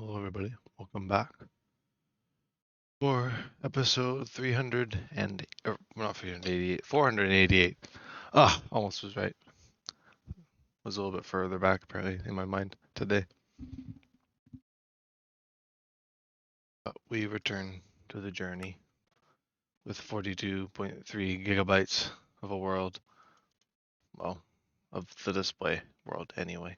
Hello, everybody. Welcome back for episode 300 and not 388, 488. Ah, almost was right. Was a little bit further back apparently in my mind today. But we return to the journey with 42.3 gigabytes of a world. Well, of the display world anyway.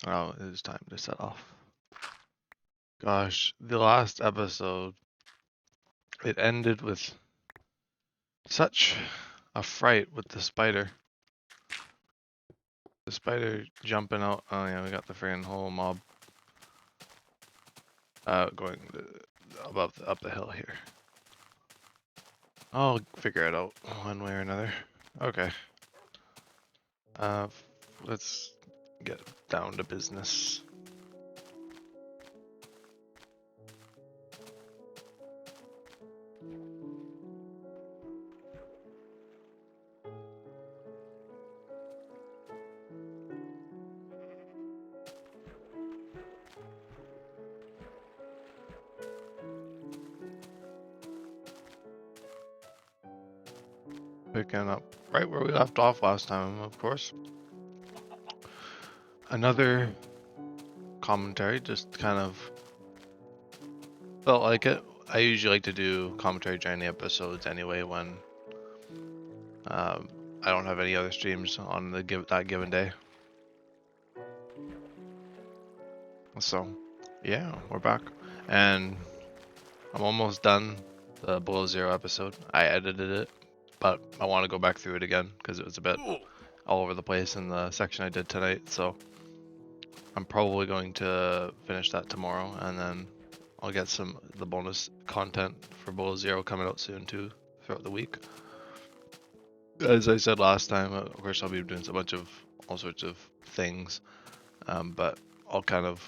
Oh, it is time to set off. Gosh, the last episode, it ended with such a fright with the spider. The spider jumping out. Oh yeah, we got the friggin' whole mob going up the hill here. I'll figure it out one way or another. Okay. Let's get down to business. Picking up right where we left off last time, of course. Another commentary, just kind of felt like it. I usually like to do commentary during the episodes anyway when I don't have any other streams on that given day. So, yeah, we're back, and I'm almost done the Below Zero episode. I edited it, but I want to go back through it again because it was a bit all over the place in the section I did tonight. So I'm probably going to finish that tomorrow, and then I'll get the bonus content for Below Zero coming out soon too throughout the week. As I said last time, of course I'll be doing a bunch of all sorts of things, but I'll kind of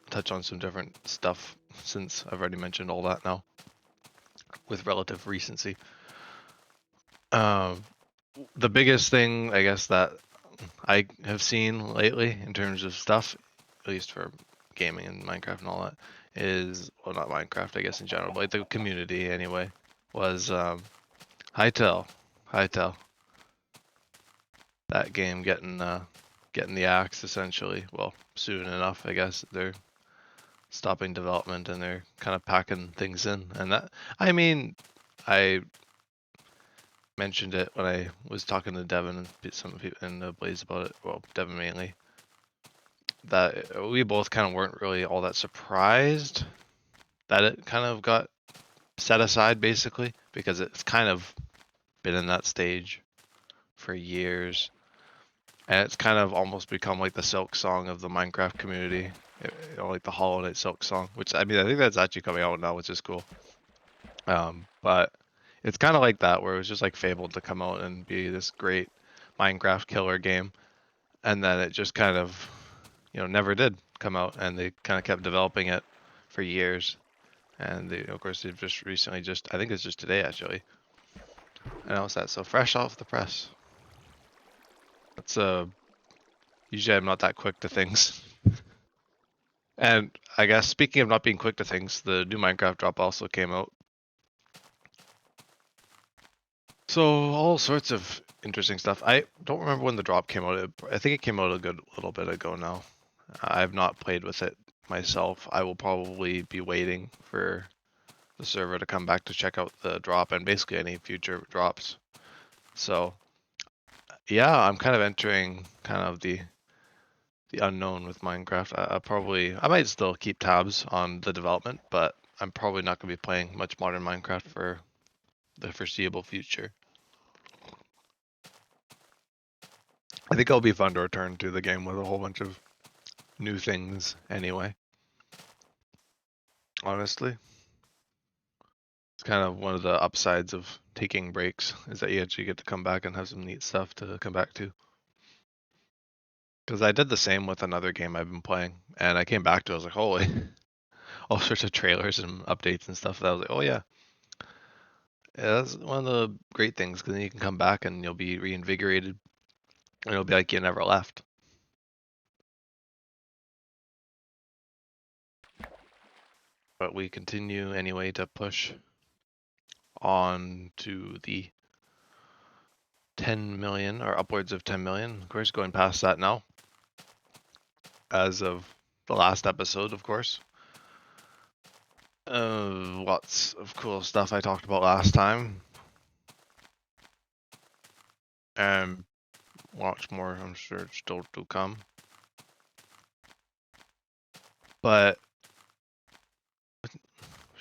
touch on some different stuff since I've already mentioned all that now with relative recency. The biggest thing, I guess, that I have seen lately in terms of stuff, at least for gaming and Minecraft and all that, is, well, not Minecraft, I guess in general, but like the community anyway, was Hytale. That game getting the axe essentially. Well, soon enough, I guess. They're stopping development and they're kind of packing things in, and that, I mean, I mentioned it when I was talking to Devin and some people in the Blaze about it. Well, Devin mainly. That we both kind of weren't really all that surprised that it kind of got set aside, basically, because it's kind of been in that stage for years, and it's kind of almost become like the Silk Song of the Minecraft community, like the Hollow Knight Silk Song. Which, I mean, I think that's actually coming out now, which is cool. But it's kind of like that, where it was just like fabled to come out and be this great Minecraft killer game, and then it just kind of, never did come out, and they kind of kept developing it for years, and they, of course, they've just recently, I think it's just today actually, announced that. So fresh off the press. That's usually I'm not that quick to things. And I guess speaking of not being quick to things, the new Minecraft drop also came out. So all sorts of interesting stuff. I don't remember when the drop came out. I think it came out a good little bit ago now. I've not played with it myself. I will probably be waiting for the server to come back to check out the drop and basically any future drops. So yeah, I'm kind of entering kind of the unknown with Minecraft. I might still keep tabs on the development, but I'm probably not going to be playing much modern Minecraft for the foreseeable future. I think it'll be fun to return to the game with a whole bunch of new things anyway. Honestly, it's kind of one of the upsides of taking breaks, is that you actually get to come back and have some neat stuff to come back to. Because I did the same with another game I've been playing, and I came back to it, I was like, holy, all sorts of trailers and updates and stuff that I was like, oh yeah. Yeah, that's one of the great things because then you can come back and you'll be reinvigorated and it'll be like you never left. But we continue anyway to push on to the 10 million or upwards of 10 million. Of course, going past that now as of the last episode, of course. Lots of cool stuff I talked about last time. And lots more, I'm sure, still to come. But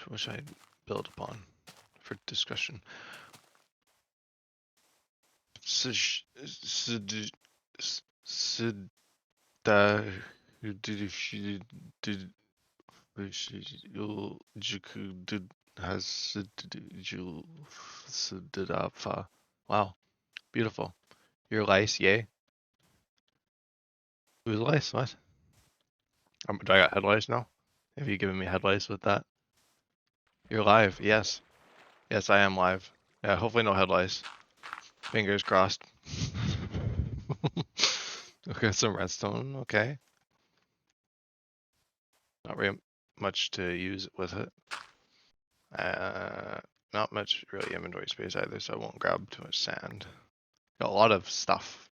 what should I build upon for discussion? Wow, beautiful. Your lice, yay. Who's lice? What? Do I got head lice now? Have you given me head lice with that? You're live, yes. Yes, I am live. Yeah, hopefully no head lice. Fingers crossed. Okay, some redstone, okay. Not very much to use with it. Not much really inventory space either, so I won't grab too much sand. Got a lot of stuff.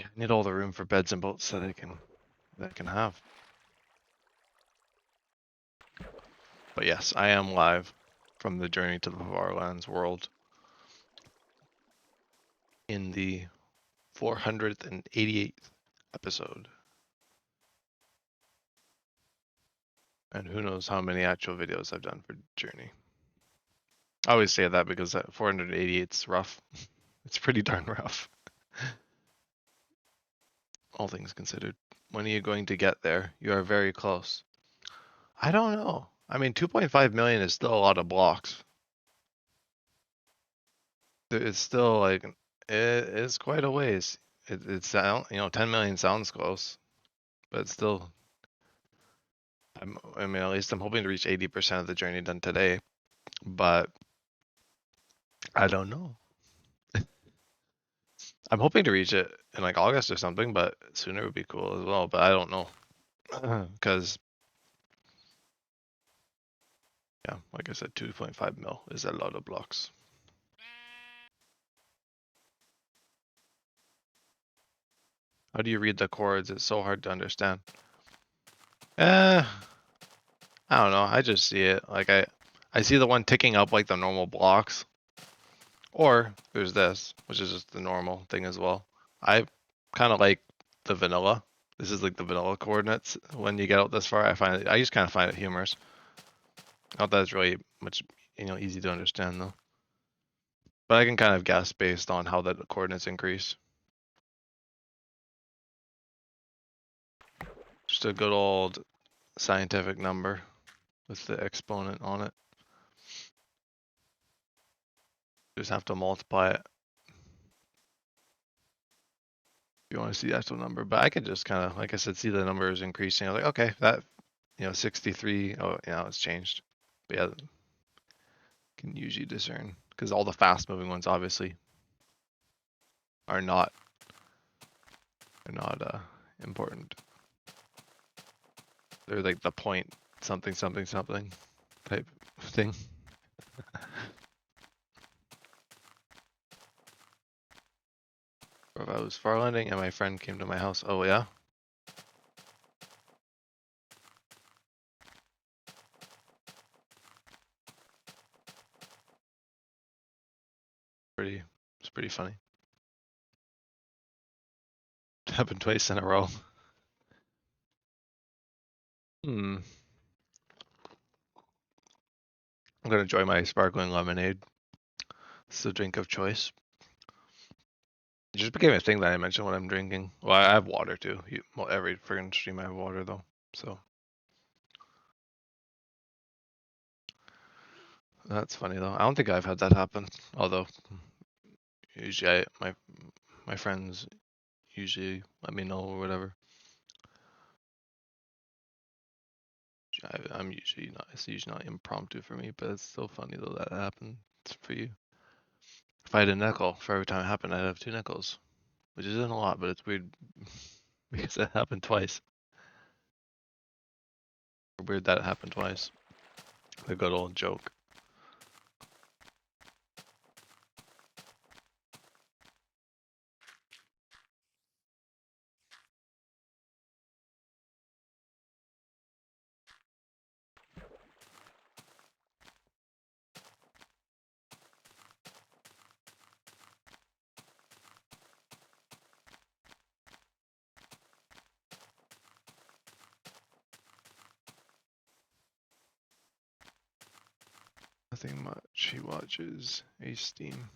I need all the room for beds and boats that I can have. But yes, I am live from the journey to the Farlands world in the 488th episode. And who knows how many actual videos I've done for Journey. I always say that because that 488 is rough. It's pretty darn rough. All things considered. When are you going to get there? You are very close. I don't know. I mean, 2.5 million is still a lot of blocks. It's still like, it's quite a ways. It's 10 million sounds close, but it's still, I mean, at least I'm hoping to reach 80% of the journey done today, but I don't know. I'm hoping to reach it in like August or something, but sooner would be cool as well, but I don't know. Because, yeah, like I said, 2.5 mil is a lot of blocks. How do you read the chords? It's so hard to understand. I don't know. I just see it. Like I see the one ticking up like the normal blocks. Or there's this, which is just the normal thing as well. I kind of like the vanilla. This is like the vanilla coordinates. When you get out this far, I just kind of find it humorous. Not that it's really much, easy to understand though. But I can kind of guess based on how the coordinates increase. Just a good old scientific number with the exponent on it. Just have to multiply it if you want to see the actual number. But I could just kind of, like I said, see the numbers increasing. I was like, okay, that, 63. Oh, yeah, it's changed. But yeah, can usually discern because all the fast moving ones obviously are not important. They're like the point something something something type thing. If I was farlanding and my friend came to my house, oh yeah. It's pretty funny. It happened twice in a row. I'm gonna enjoy my sparkling lemonade. It's the drink of choice. It just became a thing that I mentioned when I'm drinking. Well, I have water too. Well, every friggin' stream I have water though. So that's funny though. I don't think I've had that happen. Although usually my friends usually let me know or whatever. I'm usually not. It's usually not impromptu for me, but it's still funny though that happened for you. If I had a nickel for every time it happened, I'd have 2 nickels, which isn't a lot, but it's weird because it happened twice. Weird that it happened twice. The good old joke. Nothing much. He watches a Steam.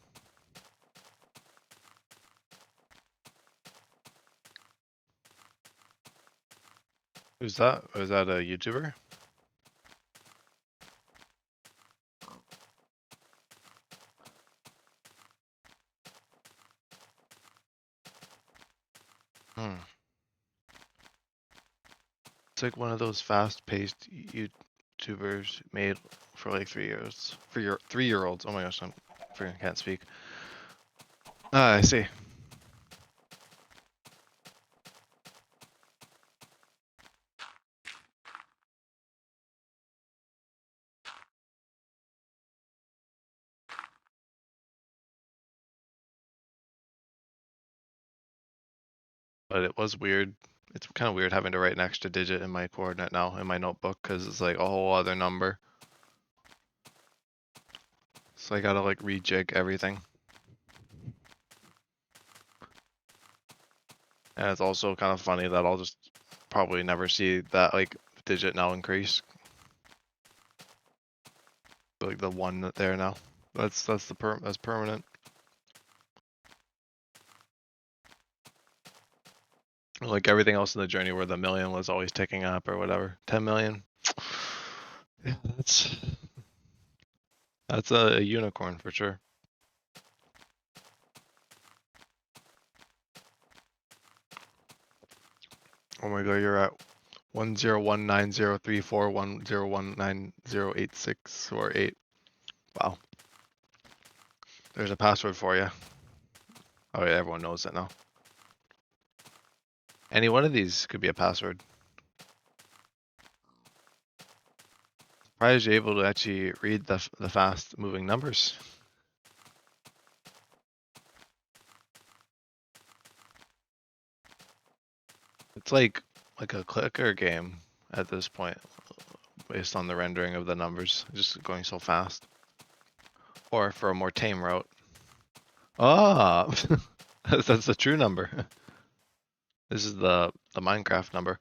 Who's that? Was that a YouTuber? Hmm. It's like one of those fast-paced YouTubers made for like 3 years. For your 3-year-olds. Oh my gosh, I can't speak. Ah, I see. But it was weird. It's kind of weird having to write an extra digit in my coordinate now in my notebook because it's like a whole other number. So I gotta like rejig everything. And it's also kind of funny that I'll just probably never see that like digit now increase. Like the 1 there now. That's permanent. Like everything else in the journey where the million was always ticking up or whatever. 10 million. Yeah, that's a unicorn for sure. Oh my god, you're at 101903410190864 Wow. There's a password for you. Oh yeah, everyone knows it now. Any one of these could be a password. Surprised you're able to actually read the fast moving numbers. It's like a clicker game at this point, based on the rendering of the numbers, just going so fast. Or for a more tame route. Ah, that's the true number. This is the Minecraft number.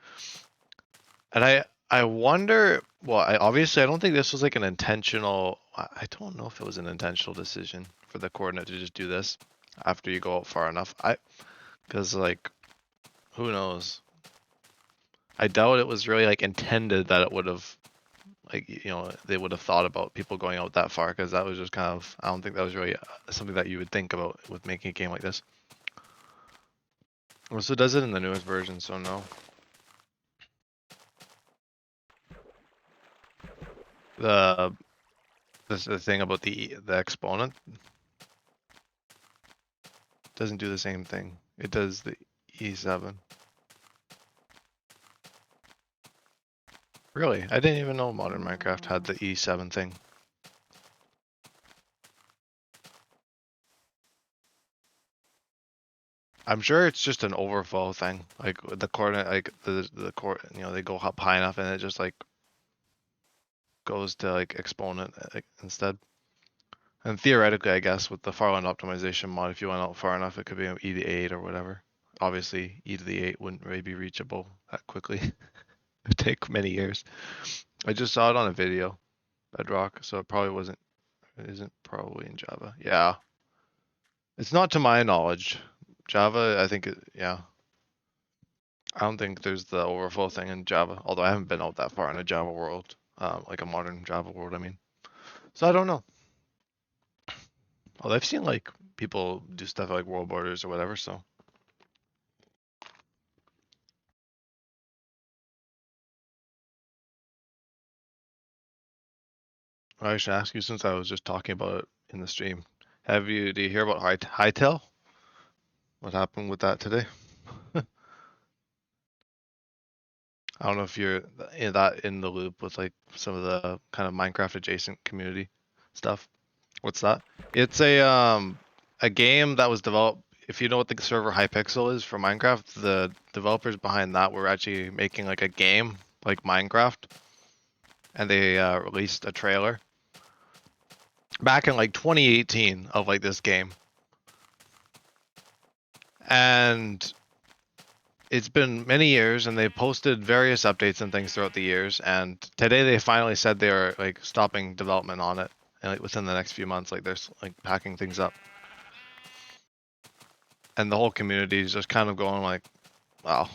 And I wonder, well, obviously I don't think this was like an intentional, I don't know if it was an intentional decision for the coordinate to just do this after you go out far enough. Because like, who knows? I doubt it was really like intended that it would have, like, you know, they would have thought about people going out that far, because that was just kind of, I don't think that was really something that you would think about with making a game like this. Well, so it does it in the newest version, so no. The the thing about the exponent doesn't do the same thing. It does the E7. Really? I didn't even know modern Minecraft had the E7 thing. I'm sure it's just an overflow thing. Like the coordinate, like the core, you know, they go up high enough and it just like goes to like exponent instead. And theoretically, I guess with the Farland optimization mod, if you went out far enough, it could be an E to the 8 or whatever. Obviously, E to the 8 wouldn't really be reachable that quickly. It'd take many years. I just saw it on a video, Bedrock, so it probably wasn't. It isn't probably in Java. Yeah, it's not to my knowledge. Java, I think, yeah. I don't think there's the overflow thing in Java, although I haven't been out that far in a Java world, like a modern Java world, I mean. So I don't know. Although I've seen like people do stuff like world borders or whatever, so. I should ask you since I was just talking about it in the stream. Do you hear about Hytale? What happened with that today? I don't know if you're in the loop with like some of the kind of Minecraft adjacent community stuff. What's that? It's a game that was developed. If you know what the server Hypixel is for Minecraft, the developers behind that were actually making like a game like Minecraft, and they released a trailer back in like 2018 of like this game. And it's been many years, and they posted various updates and things throughout the years. And today they finally said they are like stopping development on it, and like within the next few months, like they're like packing things up. And the whole community is just kind of going like, "Wow,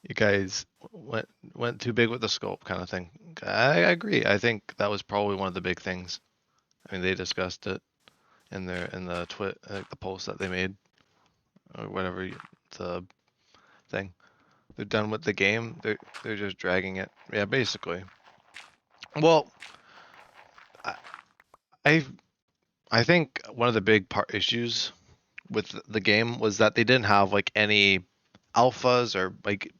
you guys went too big with the scope," kind of thing. I agree. I think that was probably one of the big things. I mean, they discussed it in the the post that they made or whatever the thing. They're done with the game. They're just dragging it. Yeah, basically. Well, I I I think one of the big issues with the game was that they didn't have like any alphas or like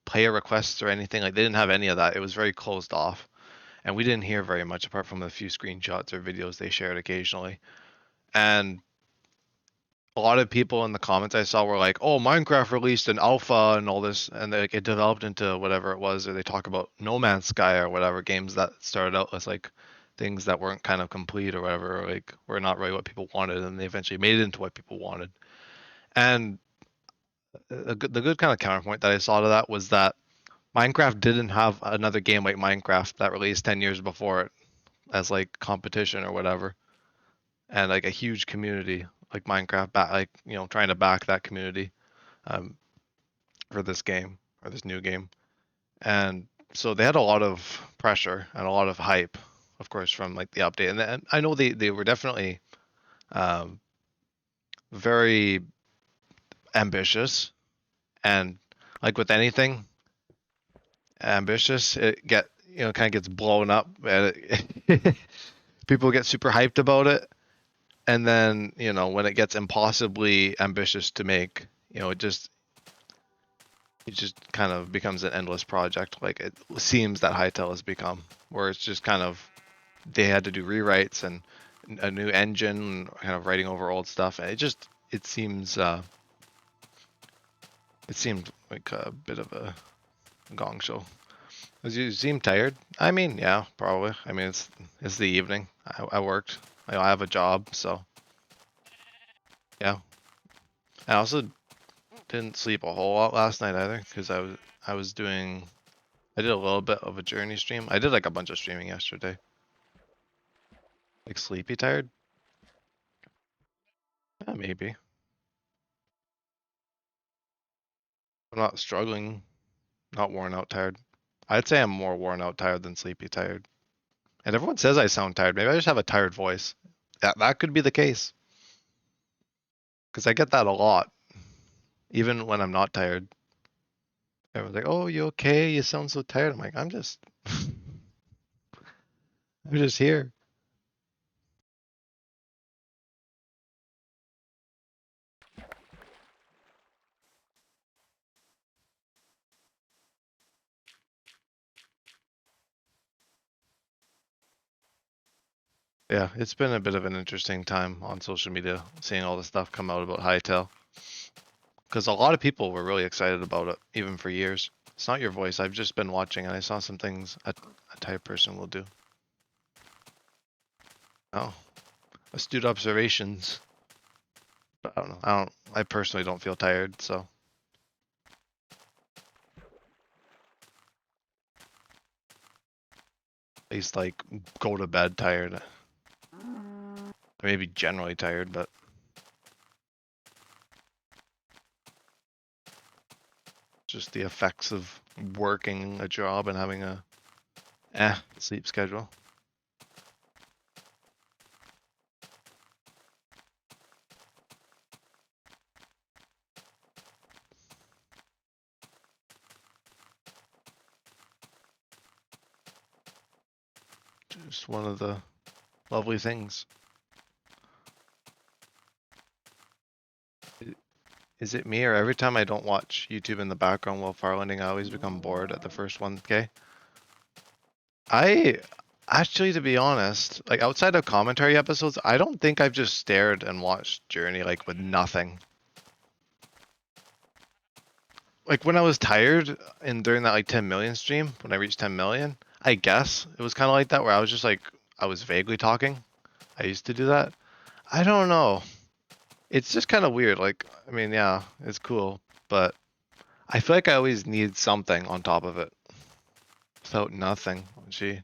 player requests or anything. Like they didn't have any of that. It was very closed off, and we didn't hear very much apart from a few screenshots or videos they shared occasionally. And a lot of people in the comments I saw were like, "Oh, Minecraft released an alpha and all this, and like it developed into whatever it was." Or they talk about No Man's Sky or whatever games that started out as like things that weren't kind of complete or whatever, or like were not really what people wanted, and they eventually made it into what people wanted. And the good kind of counterpoint that I saw to that was that Minecraft didn't have another game like Minecraft that released 10 years before it as like competition or whatever, and like a huge community like Minecraft, like trying to back that community um, for this game or this new game. And so they had a lot of pressure and a lot of hype, of course, from like the update. And I know they were definitely um, very ambitious, and like with anything ambitious, it kind of gets blown up, and people get super hyped about it. And then when it gets impossibly ambitious to make, it just kind of becomes an endless project, like it seems that Hytale has become, where it's just kind of they had to do rewrites and a new engine, and kind of writing over old stuff, and it seemed like a bit of a gong show. You seem tired. I mean, yeah, probably. I mean, it's the evening. I worked. I have a job, so yeah. I also didn't sleep a whole lot last night either because I did a little bit of a journey stream. I did like a bunch of streaming yesterday. Like sleepy tired? Yeah, maybe. I'm not struggling, not worn out tired. I'd say I'm more worn out tired than sleepy tired. And everyone says I sound tired. Maybe I just have a tired voice. That could be the case. Because I get that a lot, even when I'm not tired. Everyone's like, "Oh, you okay? You sound so tired." I'm like, I'm just here. Yeah, it's been a bit of an interesting time on social media, seeing all the stuff come out about Hytale. Because a lot of people were really excited about it, even for years. It's not your voice. I've just been watching, and I saw some things a type person will do. Oh, astute observations. But I don't know. I personally don't feel tired, so at least like go to bed tired. Maybe generally tired, but just the effects of working a job and having a sleep schedule. Just one of the lovely things. Is it me, or every time I don't watch YouTube in the background while farlanding, I always become bored at the first 1K? I actually, to be honest, like outside of commentary episodes, I don't think I've just stared and watched Journey like with nothing. Like when I was tired and during that like 10 million stream, when I reached 10 million, I guess it was kind of like that where I was just like, I was vaguely talking. I used to do that. I don't know. It's just kind of weird. Like, I mean, yeah, it's cool, but I feel like I always need something on top of it. Without nothing, gee.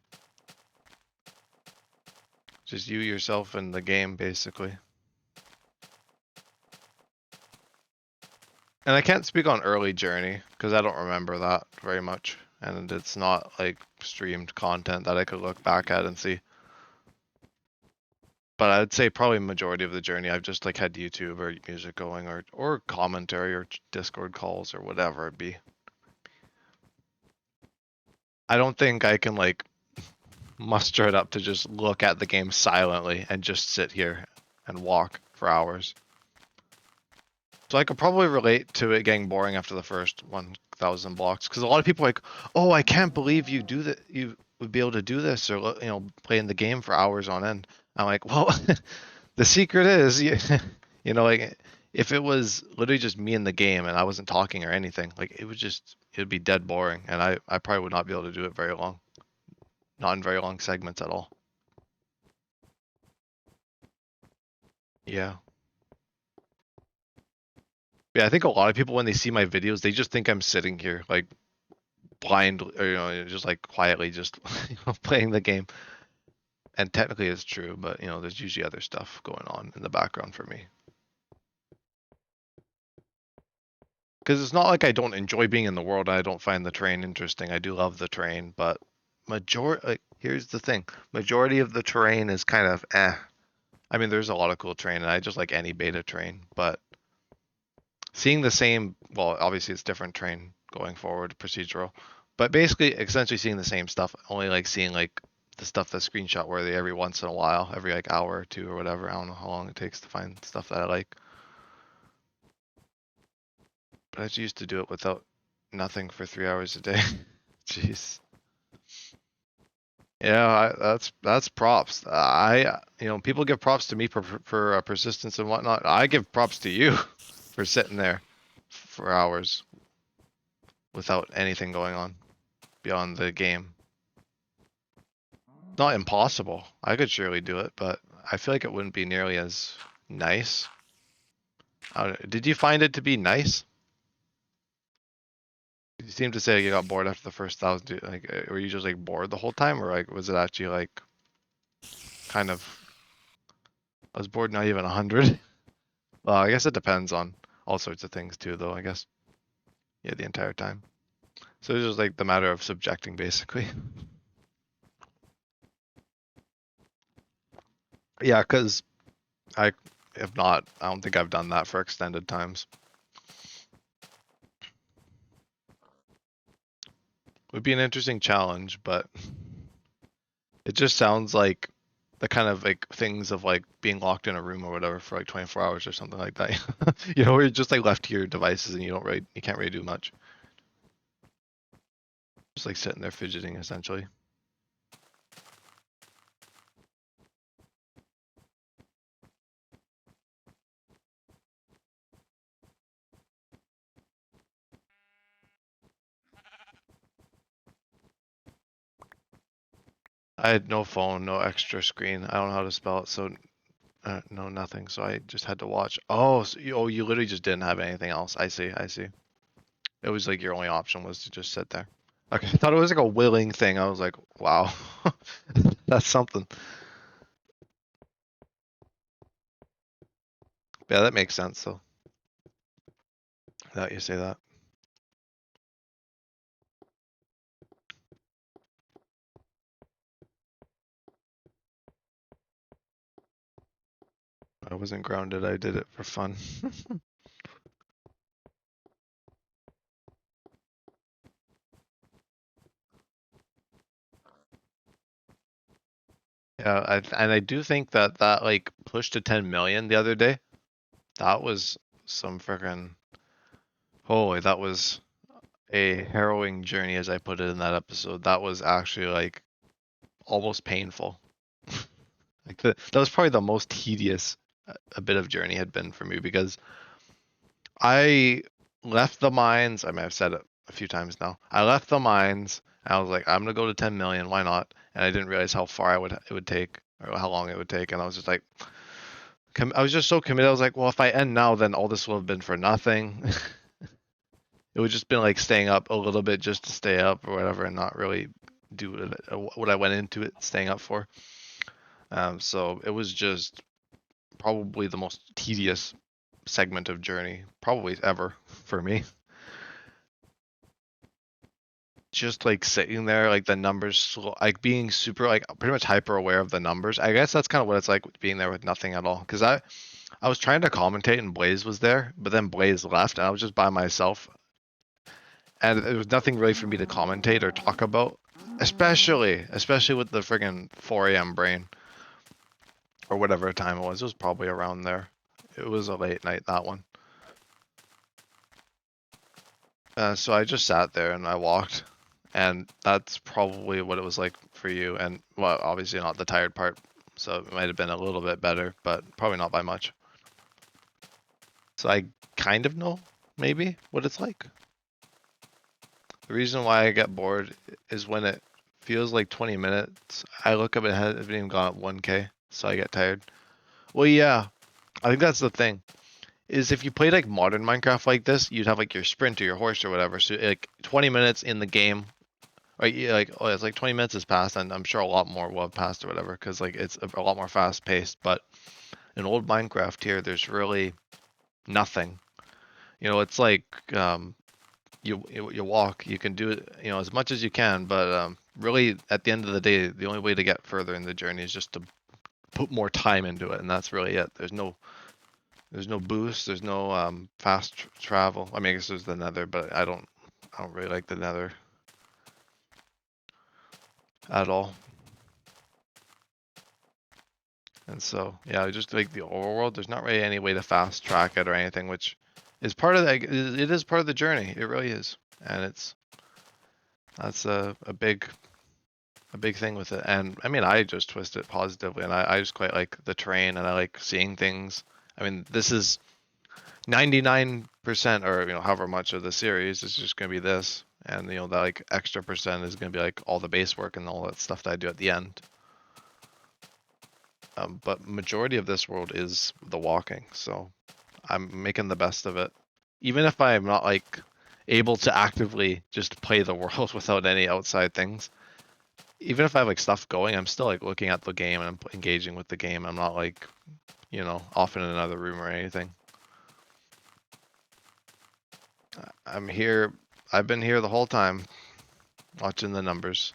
Just you, yourself, and the game, basically. And I can't speak on early Journey, because I don't remember that very much. And it's not, like, streamed content that I could look back at and see. But I'd say probably majority of the Journey, I've just, like, had YouTube or music going, or commentary, or Discord calls, or whatever it be. I don't think I can, like, muster it up to just look at the game silently and just sit here and walk for hours. So I could probably relate to it getting boring after the first 1,000 blocks, because a lot of people are like, oh, I can't believe you do that. You would be able to do this, or playing the game for hours on end. I'm like, well, the secret is, like if it was literally just me in the game and I wasn't talking or anything, like it'd be dead boring, and I probably would not be able to do it very long, not in very long segments at all. Yeah. Yeah, I think a lot of people when they see my videos, they just think I'm sitting here like blind, or just like quietly just playing the game. And technically it's true, but there's usually other stuff going on in the background for me. Because it's not like I don't enjoy being in the world. I don't find the terrain interesting. I do love the terrain, but here's the thing: majority of the terrain is kind of eh. I mean, there's a lot of cool terrain, and I just like any beta terrain, but seeing the same, well, obviously it's different terrain going forward, procedural, but basically essentially seeing the same stuff, only like seeing like the stuff that's screenshot worthy every once in a while, every like hour or two or whatever. I don't know how long it takes to find stuff that I like. But I just used to do it without nothing for 3 hours a day. Jeez. Yeah, that's props. People give props to me for persistence and whatnot. I give props to you for sitting there for hours without anything going on beyond the game. Not impossible. I could surely do it, but I feel like it wouldn't be nearly as nice. Did you find it to be nice? You seem to say you got bored after the first 1,000. Like, were you just like bored the whole time, or like was it actually like kind of? I was bored not even 100. Well, I guess it depends on all sorts of things too, though. I guess yeah, the entire time. So it's just like the matter of subjecting, basically. Yeah, because I if not, I don't think I've done that for extended times. Would be an interesting challenge, but it just sounds like the kind of like things of like being locked in a room or whatever for like 24 hours or something like that. Where you're just like left to your devices and you can't really do much. Just like sitting there fidgeting essentially. I had no phone, no extra screen. I don't know how to spell it, so no, nothing. So I just had to watch. Oh, you literally just didn't have anything else. I see, I see. It was like your only option was to just sit there. Okay, I thought it was like a willing thing. I was like, wow, that's something. Yeah, that makes sense though. That you say that. I wasn't grounded. I did it for fun. Yeah, and I do think that like push to 10 million the other day, that was some freaking holy, that was a harrowing journey as I put it in that episode. That was actually like almost painful. Like that was probably the most tedious a bit of journey had been for me because I left the mines. I mean, I've said it a few times now. I left the mines. I was like, I'm gonna go to 10 million. Why not? And I didn't realize how far it would take or how long it would take. And I was just like, I was just so committed. I was like, well, if I end now, then all this will have been for nothing. It would just been like staying up a little bit just to stay up or whatever, and not really do what I went into it staying up for. So it was just probably the most tedious segment of journey probably ever for me. Just like sitting there, like the numbers, like being super, like pretty much hyper aware of the numbers. I guess that's kind of what it's like being there with nothing at all. Because I was trying to commentate and Blaze was there, but then Blaze left and I was just by myself, and there was nothing really for me to commentate or talk about, especially with the friggin' 4 a.m. brain or whatever time it was. It was probably around there. It was a late night, that one. So I just sat there and I walked, and that's probably what it was like for you. And well, obviously not the tired part, so it might have been a little bit better, but probably not by much. So I kind of know maybe what it's like. The reason why I get bored is when it feels like 20 minutes. I look up and I haven't even gone up 1K, so I get tired. Well, yeah, I think that's the thing. Is if you play like modern Minecraft like this, you'd have like your sprint or your horse or whatever. So like 20 minutes in the game, right? Yeah, like oh, it's like 20 minutes has passed, and I'm sure a lot more will have passed or whatever, because like it's a lot more fast paced. But in old Minecraft here, there's really nothing. It's like you walk, you can do it, as much as you can, but really at the end of the day, the only way to get further in the journey is just to put more time into it, and that's really it. There's no boost, there's no fast travel. I mean, I guess there's the Nether, but I don't really like the Nether at all. And so, yeah, just like the overworld, there's not really any way to fast track it or anything, which is part of the, it is part of the journey. It really is. And that's a big thing with it. And I mean, I just twist it positively, and I just quite like the terrain, and I like seeing things. I mean, this is 99% or however much of the series is just going to be this, and that like extra percent is going to be like all the base work and all that stuff that I do at the end. But majority of this world is the walking, so I'm making the best of it. Even if I'm not like able to actively just play the world without any outside things, even if I have like stuff going, I'm still like looking at the game and I'm engaging with the game. I'm not like, off in another room or anything. I'm here. I've been here the whole time, watching the numbers,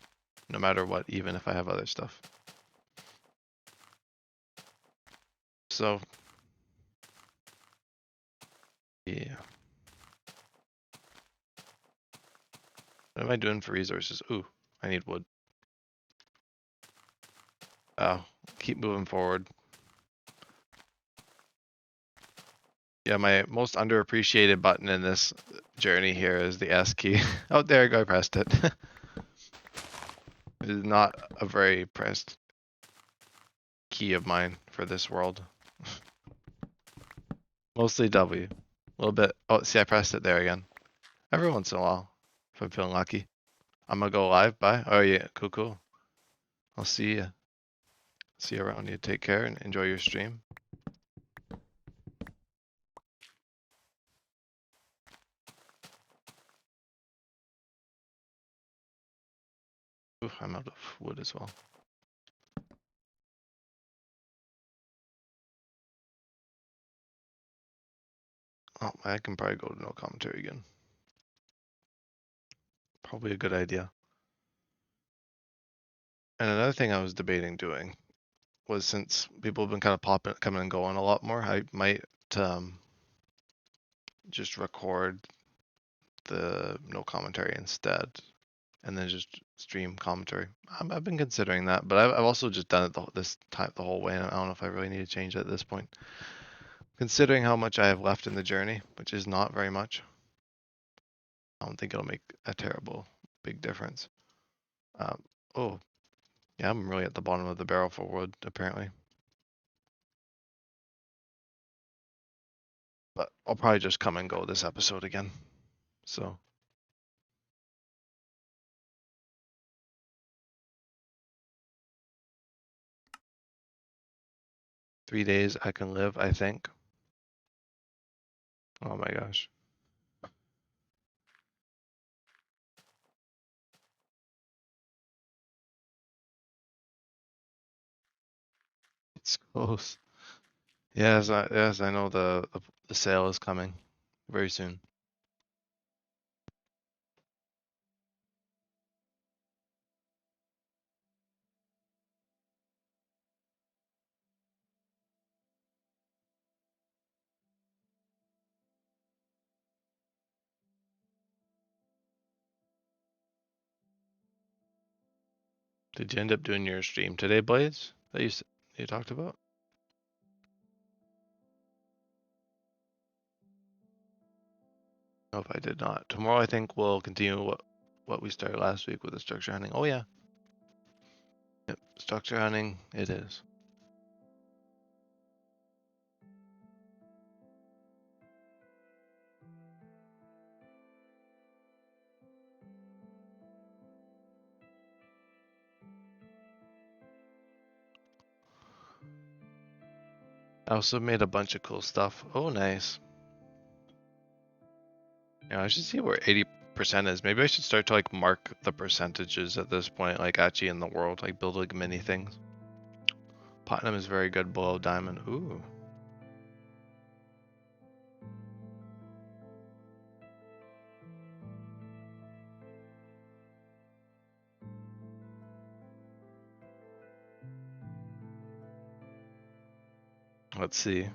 no matter what, even if I have other stuff. So, yeah. What am I doing for resources? Ooh, I need wood. Oh, keep moving forward. Yeah, my most underappreciated button in this journey here is the S key. Oh, there you go, I pressed it. It is not a very pressed key of mine for this world. Mostly W. A little bit. Oh, see, I pressed it there again. Every once in a while, if I'm feeling lucky. I'm gonna go live. Bye. Oh yeah, cool, cool. I'll see you. See you around. You take care and enjoy your stream. Oof, I'm out of wood as well. Oh, I can probably go to no commentary again. Probably a good idea. And another thing I was debating doing was, since people have been kind of coming and going a lot more, I might just record the no commentary instead, and then just stream commentary. I've been considering that, but I've also just done it this time the whole way, and I don't know if I really need to change it at this point. Considering how much I have left in the journey, which is not very much, I don't think it'll make a terrible big difference. Oh, yeah, I'm really at the bottom of the barrel for wood, apparently. But I'll probably just come and go this episode again. So. Three days I can live, I think. Oh my gosh. It's close. Yes, I know the sale is coming very soon. Did you end up doing your stream today, Blaze? That you talked about? No, if I did not. Tomorrow I think we'll continue what we started last week with the structure hunting. Oh yeah. Yep, structure hunting it is. I also made a bunch of cool stuff. Oh nice. Yeah, I should see where 80% is. Maybe I should start to like mark the percentages at this point, like actually in the world, like build like mini things. Platinum is very good below diamond. Ooh. Let's see.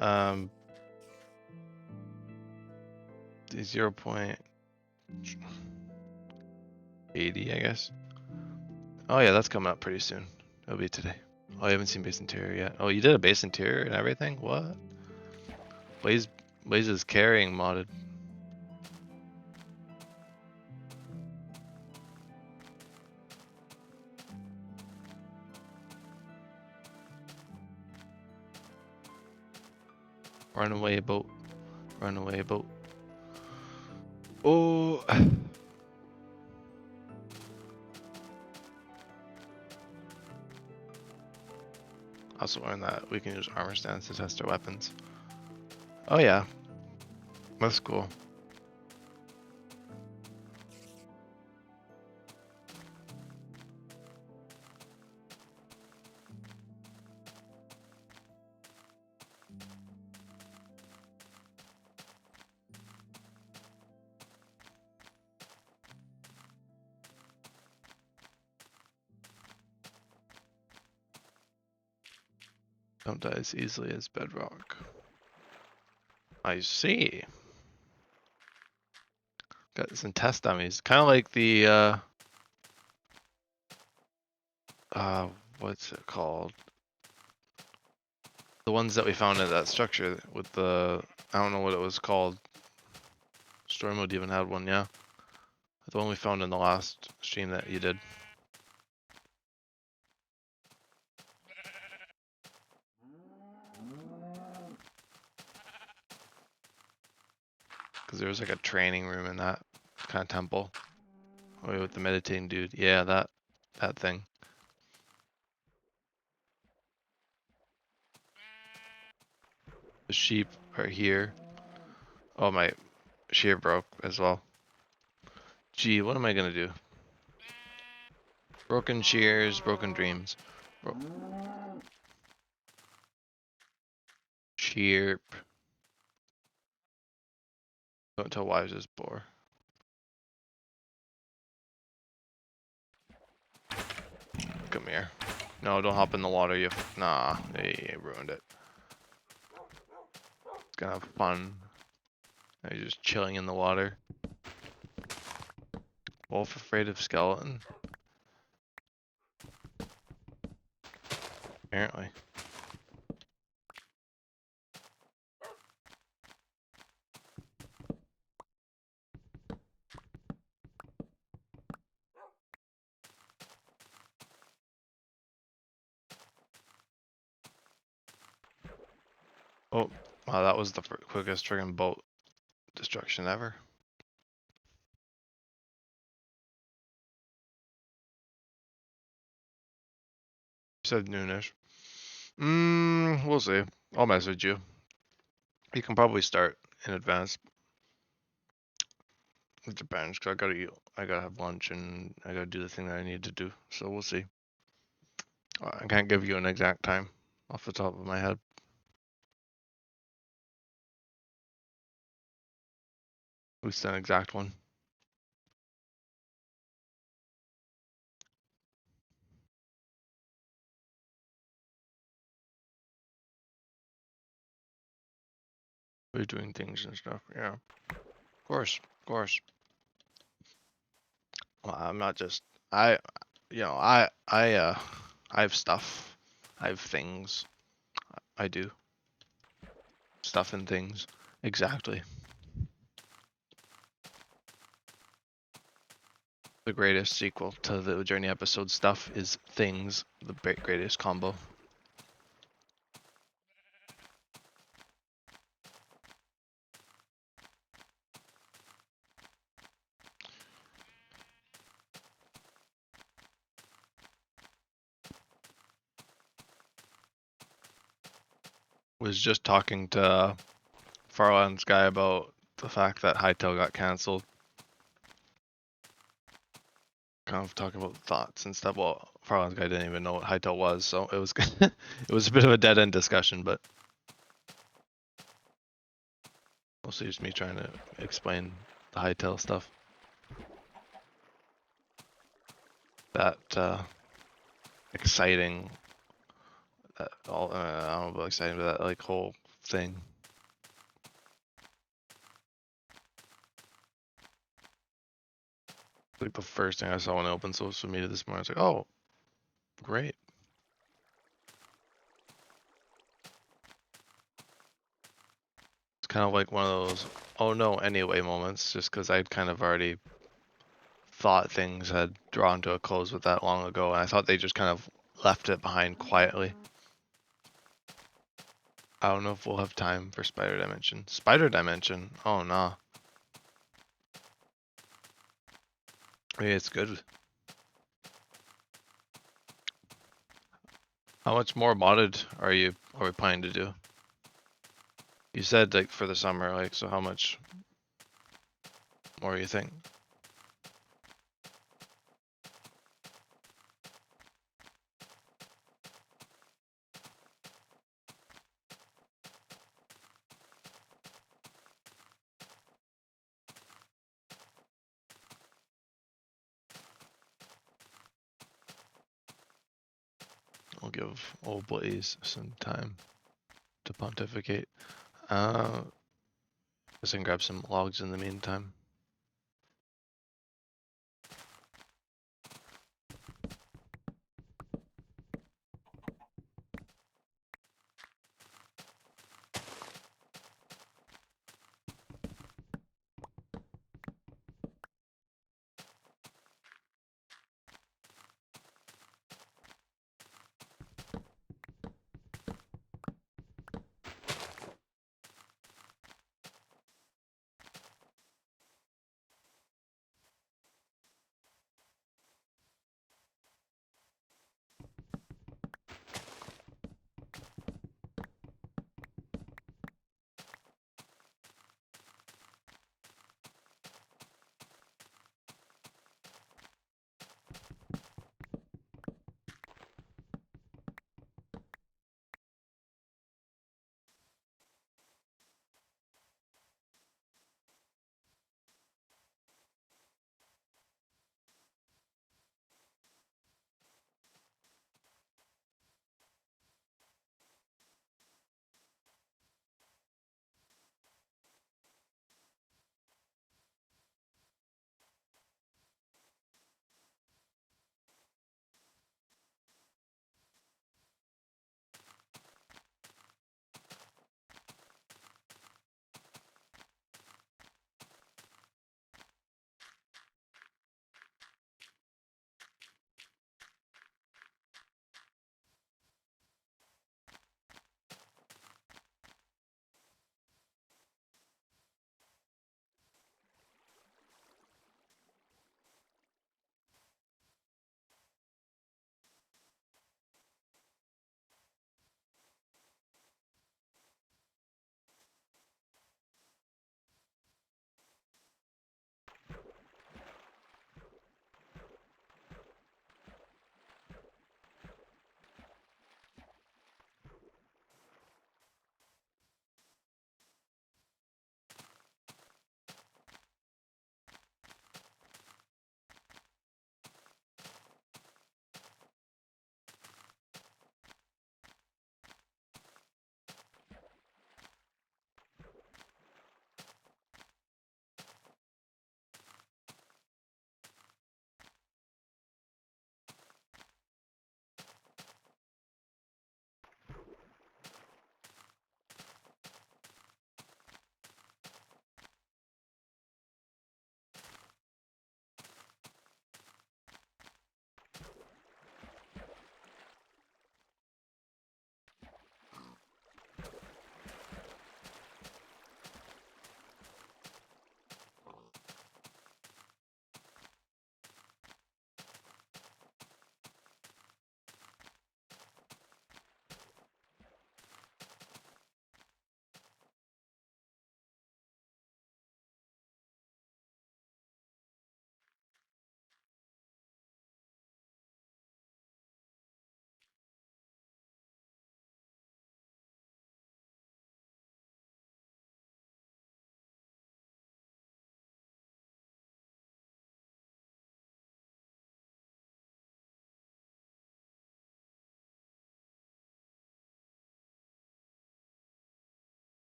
0.80, I guess. Oh yeah, that's coming up pretty soon. It'll be today. Oh, I haven't seen base interior yet. Oh, you did a base interior and everything? What? Blaze is carrying modded. Runaway boat. Runaway boat. Oh. Also learned that we can use armor stands to test our weapons. Oh yeah. That's cool. Don't die as easily as bedrock. I see. Got some test dummies. Kind of like the what's it called? The ones that we found in that structure with the, I don't know what it was called. Story mode even had one, yeah. The one we found in the last stream that you did. Because there was like a training room in that kind of temple. Oh, with the meditating dude. Yeah, that thing. The sheep are here. Oh, my shear broke as well. Gee, what am I gonna do? Broken shears, broken dreams. Sheep. Don't tell wives is poor. Come here. No, don't hop in the water. You. Nah, you ruined it. It's gonna have fun. You're just chilling in the water. Wolf afraid of skeleton? Apparently. Oh, wow, that was the quickest friggin' boat destruction ever. You said noonish. We'll see. I'll message you. You can probably start in advance. It depends, cause I gotta eat. I gotta have lunch and I gotta do the thing that I need to do. So we'll see. I can't give you an exact time off the top of my head. At least an exact one. We're doing things and stuff. Yeah, of course, of course. Well, I'm not just I, you know, I have stuff. I have things. I do stuff and things. Exactly. The greatest sequel to the Journey episode stuff is things. The greatest combo. Was just talking to Farlands guy about the fact that Hytale got cancelled. Kind of talking about thoughts and stuff. Well, Farlands guy didn't even know what Hytale was, so it was it was a bit of a dead end discussion, but mostly just me trying to explain the Hytale stuff. That exciting, that all I don't know about exciting, but that like whole thing. Like the first thing I saw when I opened social media this morning, I was like, oh, great. It's kind of like one of those, oh no, anyway moments, just because I'd kind of already thought things had drawn to a close with that long ago, and I thought they just kind of left it behind quietly. I don't know if we'll have time for Spider Dimension. Spider Dimension? Oh no. Maybe it's good. How much more modded are we planning to do? You said like for the summer, like, so how much more do you think? I'll give old Blaze some time to pontificate. Just can grab some logs in the meantime.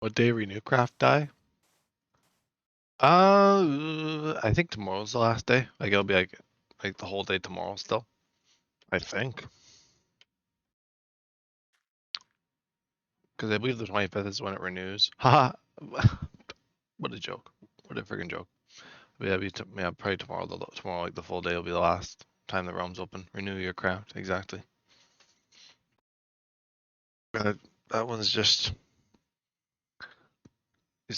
What day renew craft die? I think tomorrow's the last day. Like it'll be like the whole day tomorrow still. I think. Because I believe the 25th is when it renews. Haha. What a joke. What a freaking joke. But yeah, yeah, probably tomorrow. Tomorrow, like the full day, will be the last time the realm's open. Renew your craft. Exactly. That, that one's just.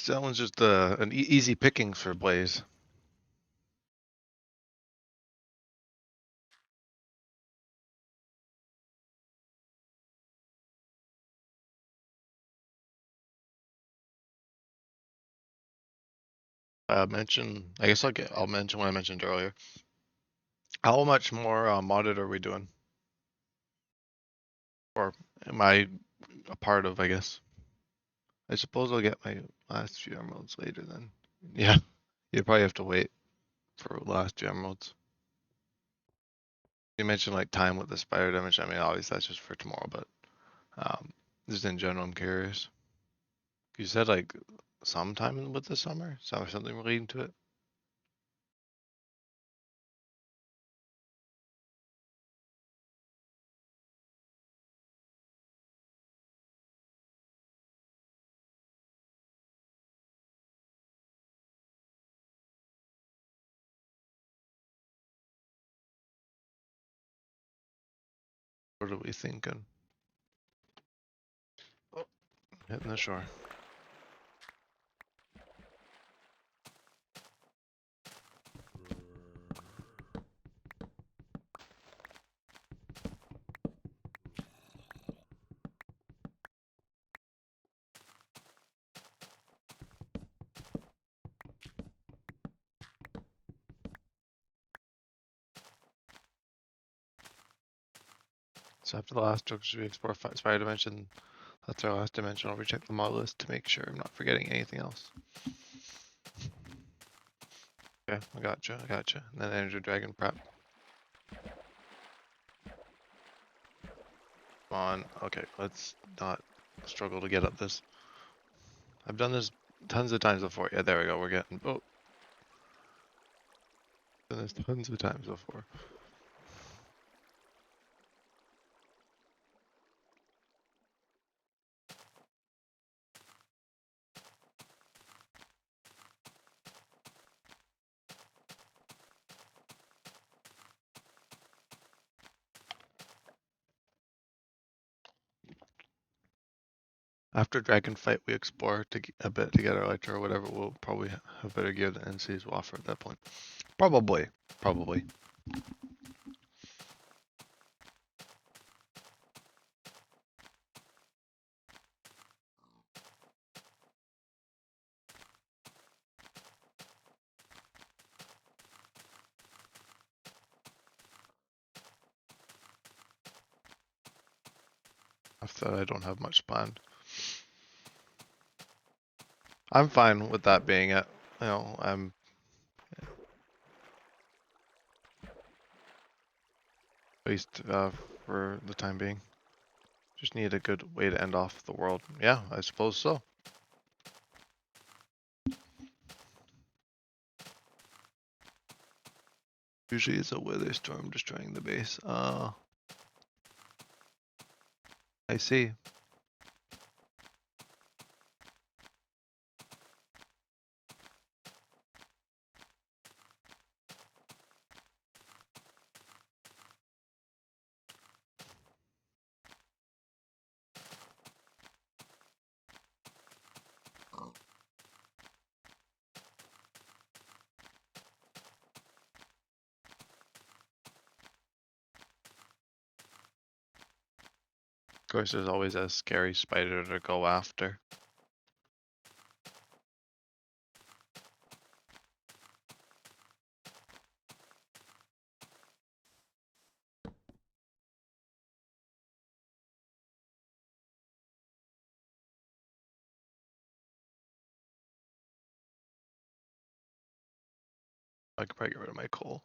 That one's just an easy pickings for Blaze. I guess I'll mention what I mentioned earlier. How much more modded are we doing? Or am I a part of, I guess? I suppose I'll get my last few emeralds later then. Yeah, you probably have to wait for last few emeralds. You mentioned like time with the spider damage. I mean, obviously that's just for tomorrow, but just in general, I'm curious. You said like sometime with the summer, something relating to it. What are we thinking? Oh, hitting the shore. So after the last joke, should we explore spider dimension? That's our last dimension. I'll recheck the mod list to make sure I'm not forgetting anything else. Okay, I gotcha. And then energy dragon prep. Come on. Okay, let's not struggle to get up this. I've done this tons of times before. Yeah, there we go. We're getting. Oh, done this tons of times before. After dragon fight, we explore a bit to get our elytra or whatever. We'll probably have better gear than NCs will offer at that point. Probably. After that, I don't have much planned. I'm fine with that being it. I'm at least for the time being. Just need a good way to end off the world. Yeah, I suppose so. Usually it's a weather storm destroying the base. I see. Of course, there's always a scary spider to go after. I could probably get rid of my coal.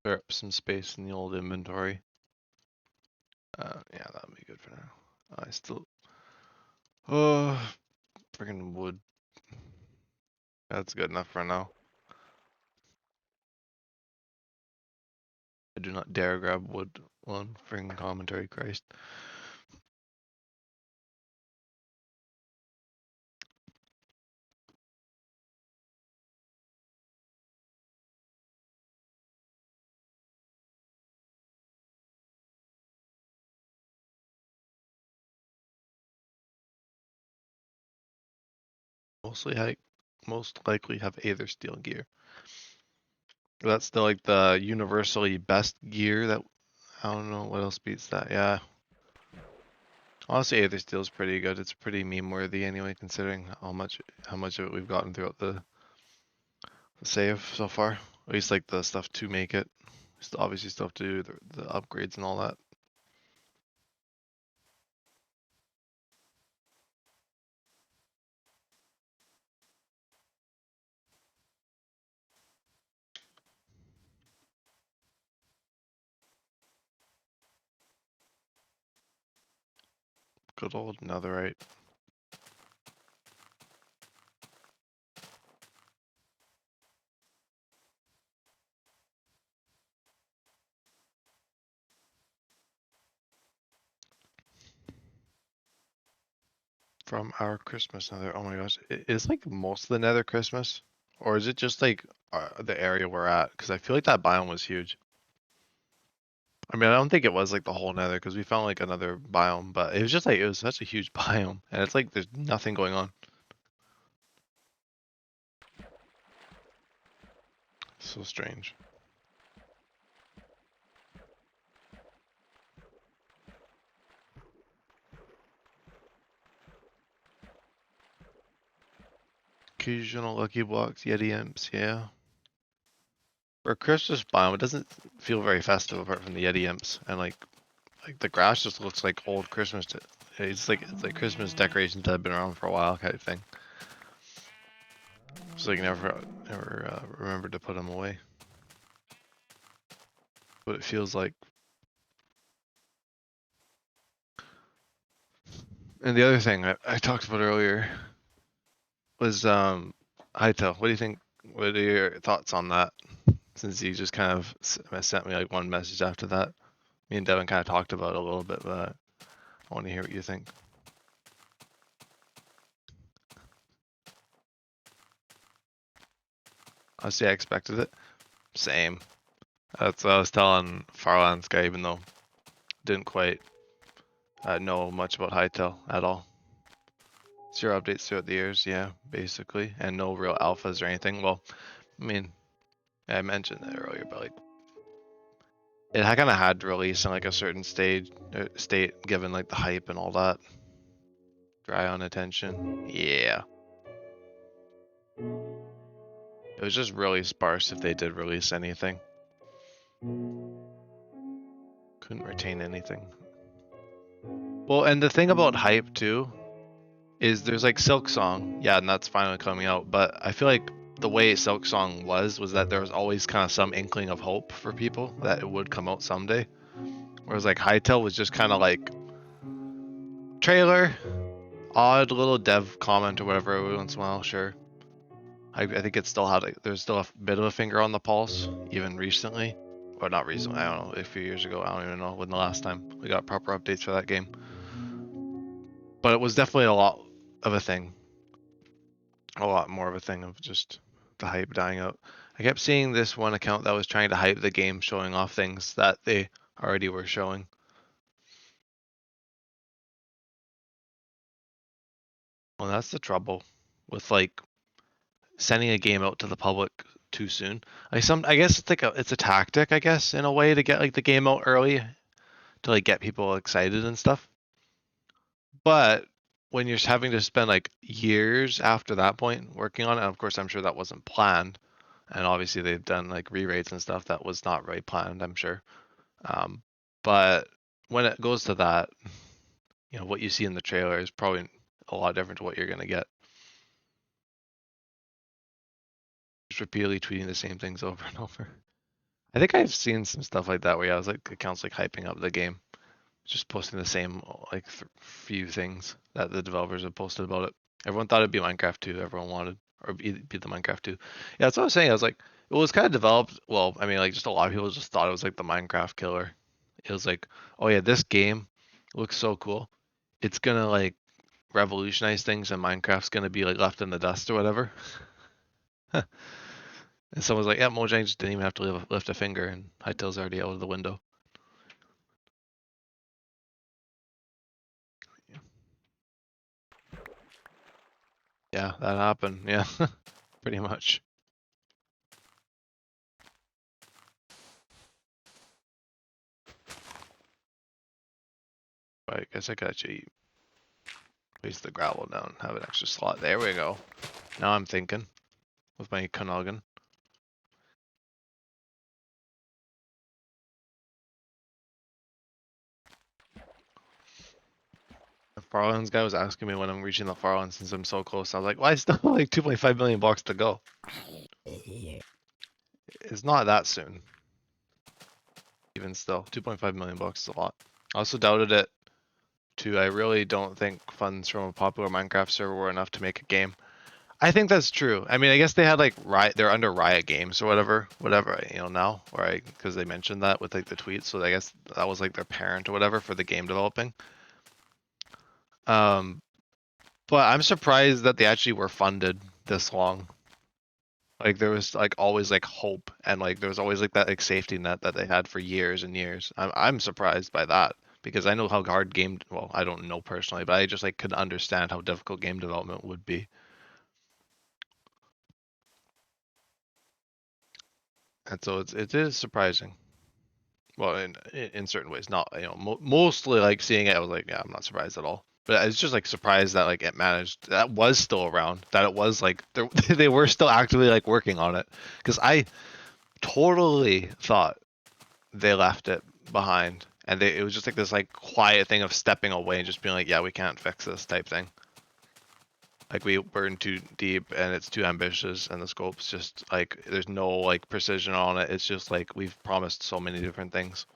clear up some space in the old inventory. Yeah, that would be good for now. I still, oh, freaking wood. That's good enough for now. I do not dare grab wood on freaking commentary, Christ. Most likely have Aether Steel gear. That's the like the universally best gear that I don't know what else beats that. Yeah. Honestly, Aether Steel is pretty good. It's pretty meme worthy anyway, considering how much of it we've gotten throughout the save so far. At least like the stuff to make it. Obviously stuff to do the upgrades and all that. Good old netherite. From our Christmas nether. Oh my gosh. Is like most of the nether Christmas? Or is it just like the area we're at? Because I feel like that biome was huge. I mean, I don't think it was like the whole nether because we found like another biome, but it was just like it was such a huge biome, and it's like there's nothing going on. So strange. Occasional lucky blocks, Yeti imps, yeah. For a Christmas biome, it doesn't feel very festive apart from the Yeti imps, and like the grass just looks like old Christmas. It's like Christmas decorations that have been around for a while, kind of thing. So like never remembered to put them away. What it feels like. And the other thing I talked about earlier was Hytale. What do you think? What are your thoughts on that? Since you just kind of sent me like one message after that. Me and Devin kind of talked about it a little bit, but I want to hear what you think. Honestly, I expected it. Same. That's what I was telling Farlands guy, even though didn't quite know much about Hytale at all. Zero updates throughout the years, yeah, basically, and no real alphas or anything. Well, I mean, I mentioned that earlier, but like, it kind of had to release in like a certain state, given like the hype and all that. Dry on attention, yeah. It was just really sparse if they did release anything. Couldn't retain anything. Well, and the thing about hype too is there's like Silk Song, yeah, and that's finally coming out. But I feel like the way Silk Song was that there was always kind of some inkling of hope for people that it would come out someday. Whereas like Hytale was just kind of like trailer, odd little dev comment or whatever every once in a while, sure. I think it still had there's still a bit of a finger on the pulse, even recently. Or not recently, I don't know, a few years ago, I don't even know when the last time we got proper updates for that game. But it was definitely a lot of a thing. A lot more of a thing of just the hype dying out. I kept seeing this one account that was trying to hype the game, showing off things that they already were showing. Well, that's the trouble with like sending a game out to the public too soon. I guess it's like it's a tactic, I guess, in a way to get like the game out early to like get people excited and stuff. But when you're having to spend like years after that point working on it, and of course I'm sure that wasn't planned, and obviously they've done like re-rates and stuff that was not really planned, I'm sure. But when it goes to that, what you see in the trailer is probably a lot different to what you're gonna get. Just repeatedly tweeting the same things over and over. I think I've seen some stuff like that where yeah, I was like accounts like hyping up the game, just posting the same like few things that the developers have posted about it. Everyone thought it'd be Minecraft 2. Everyone wanted or be the Minecraft 2. Yeah, that's what I was saying. I was like, it was kind of developed. Well, I mean, like just a lot of people just thought it was like the Minecraft killer. It was like, oh yeah, this game looks so cool. It's gonna like revolutionize things, and Minecraft's gonna be like left in the dust or whatever. And someone's like, yeah, Mojang just didn't even have to lift a finger, and Hytale's already out of the window. Yeah, that happened. Yeah, pretty much. I guess I could actually place the gravel down, have an extra slot. There we go. Now I'm thinking with my Kanogan. The Farlands guy was asking me when I'm reaching the Farlands since I'm so close. I was like, well, I still have like 2.5 million blocks to go. It's not that soon. Even still, 2.5 million bucks is a lot. I also doubted it too. I really don't think funds from a popular Minecraft server were enough to make a game. I think that's true. I mean, I guess they had like Riot, they're under Riot Games or whatever, you know, now, right? Because they mentioned that with like the tweets, so I guess that was like their parent or whatever for the game developing. Um, but I'm surprised that they actually were funded this long. Like there was like always like hope and like there was always like that like safety net that they had for years and years. I'm surprised by that because I know how hard game well, I don't know personally, but I just like could understand how difficult game development would be. And so it is surprising. Well, in certain ways, not you know mostly like seeing it, I was like, yeah, I'm not surprised at all. But I was just like surprised that like it managed that was still around, that it was like they were still actively like working on it. Because I totally thought they left it behind, and it was just like this like quiet thing of stepping away and just being like, yeah, we can't fix this type thing. Like we're in too deep and it's too ambitious and the scope's just like there's no like precision on it. It's just like we've promised so many different things.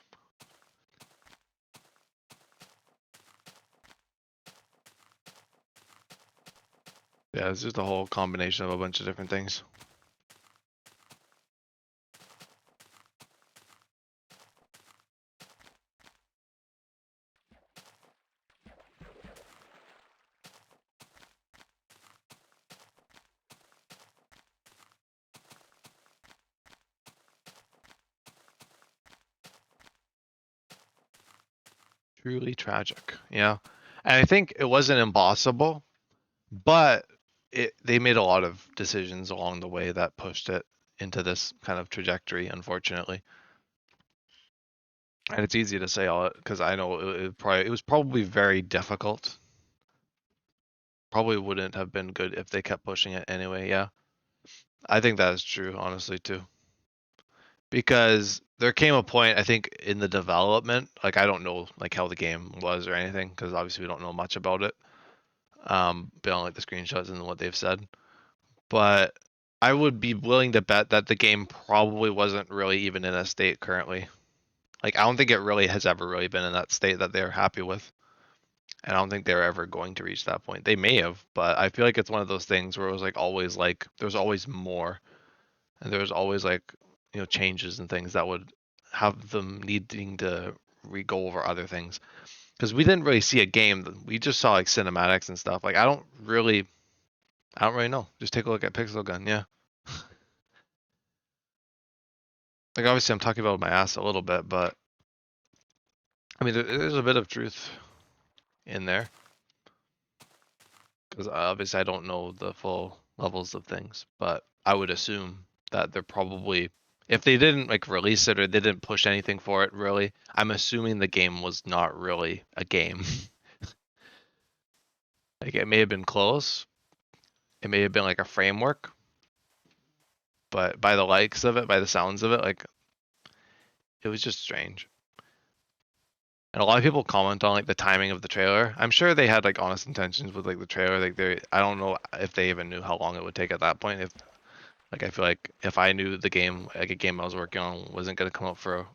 Yeah, it's just a whole combination of a bunch of different things. Truly tragic. Yeah. And I think it wasn't impossible, but they made a lot of decisions along the way that pushed it into this kind of trajectory, unfortunately. And it's easy to say all it because I know it was probably very difficult. Probably wouldn't have been good if they kept pushing it anyway. Yeah, I think that is true, honestly, too. Because there came a point, I think, in the development, like I don't know like how the game was or anything, because obviously we don't know much about it, beyond like the screenshots and what they've said. But I would be willing to bet that the game probably wasn't really even in a state currently. Like I don't think it really has ever really been in that state that they're happy with. And I don't think they're ever going to reach that point. They may have, but I feel like it's one of those things where it was like always like there's always more, and there's always like changes and things that would have them needing to re-go over other things. Because we didn't really see a game, we just saw like cinematics and stuff. Like I don't really know. Just take a look at Pixel Gun, yeah. Like obviously I'm talking about my ass a little bit, but I mean there's a bit of truth in there. Because obviously I don't know the full levels of things, but I would assume that they're probably, if they didn't like release it or they didn't push anything for it really, I'm assuming the game was not really a game. Like it may have been close, it may have been like a framework, but by the likes of it, by the sounds of it, like it was just strange. And a lot of people comment on like the timing of the trailer. I'm sure they had like honest intentions with like the trailer. Like I don't know if they even knew how long it would take at that point. If Like I feel like if I knew the game, like a game I was working on, wasn't going to come out for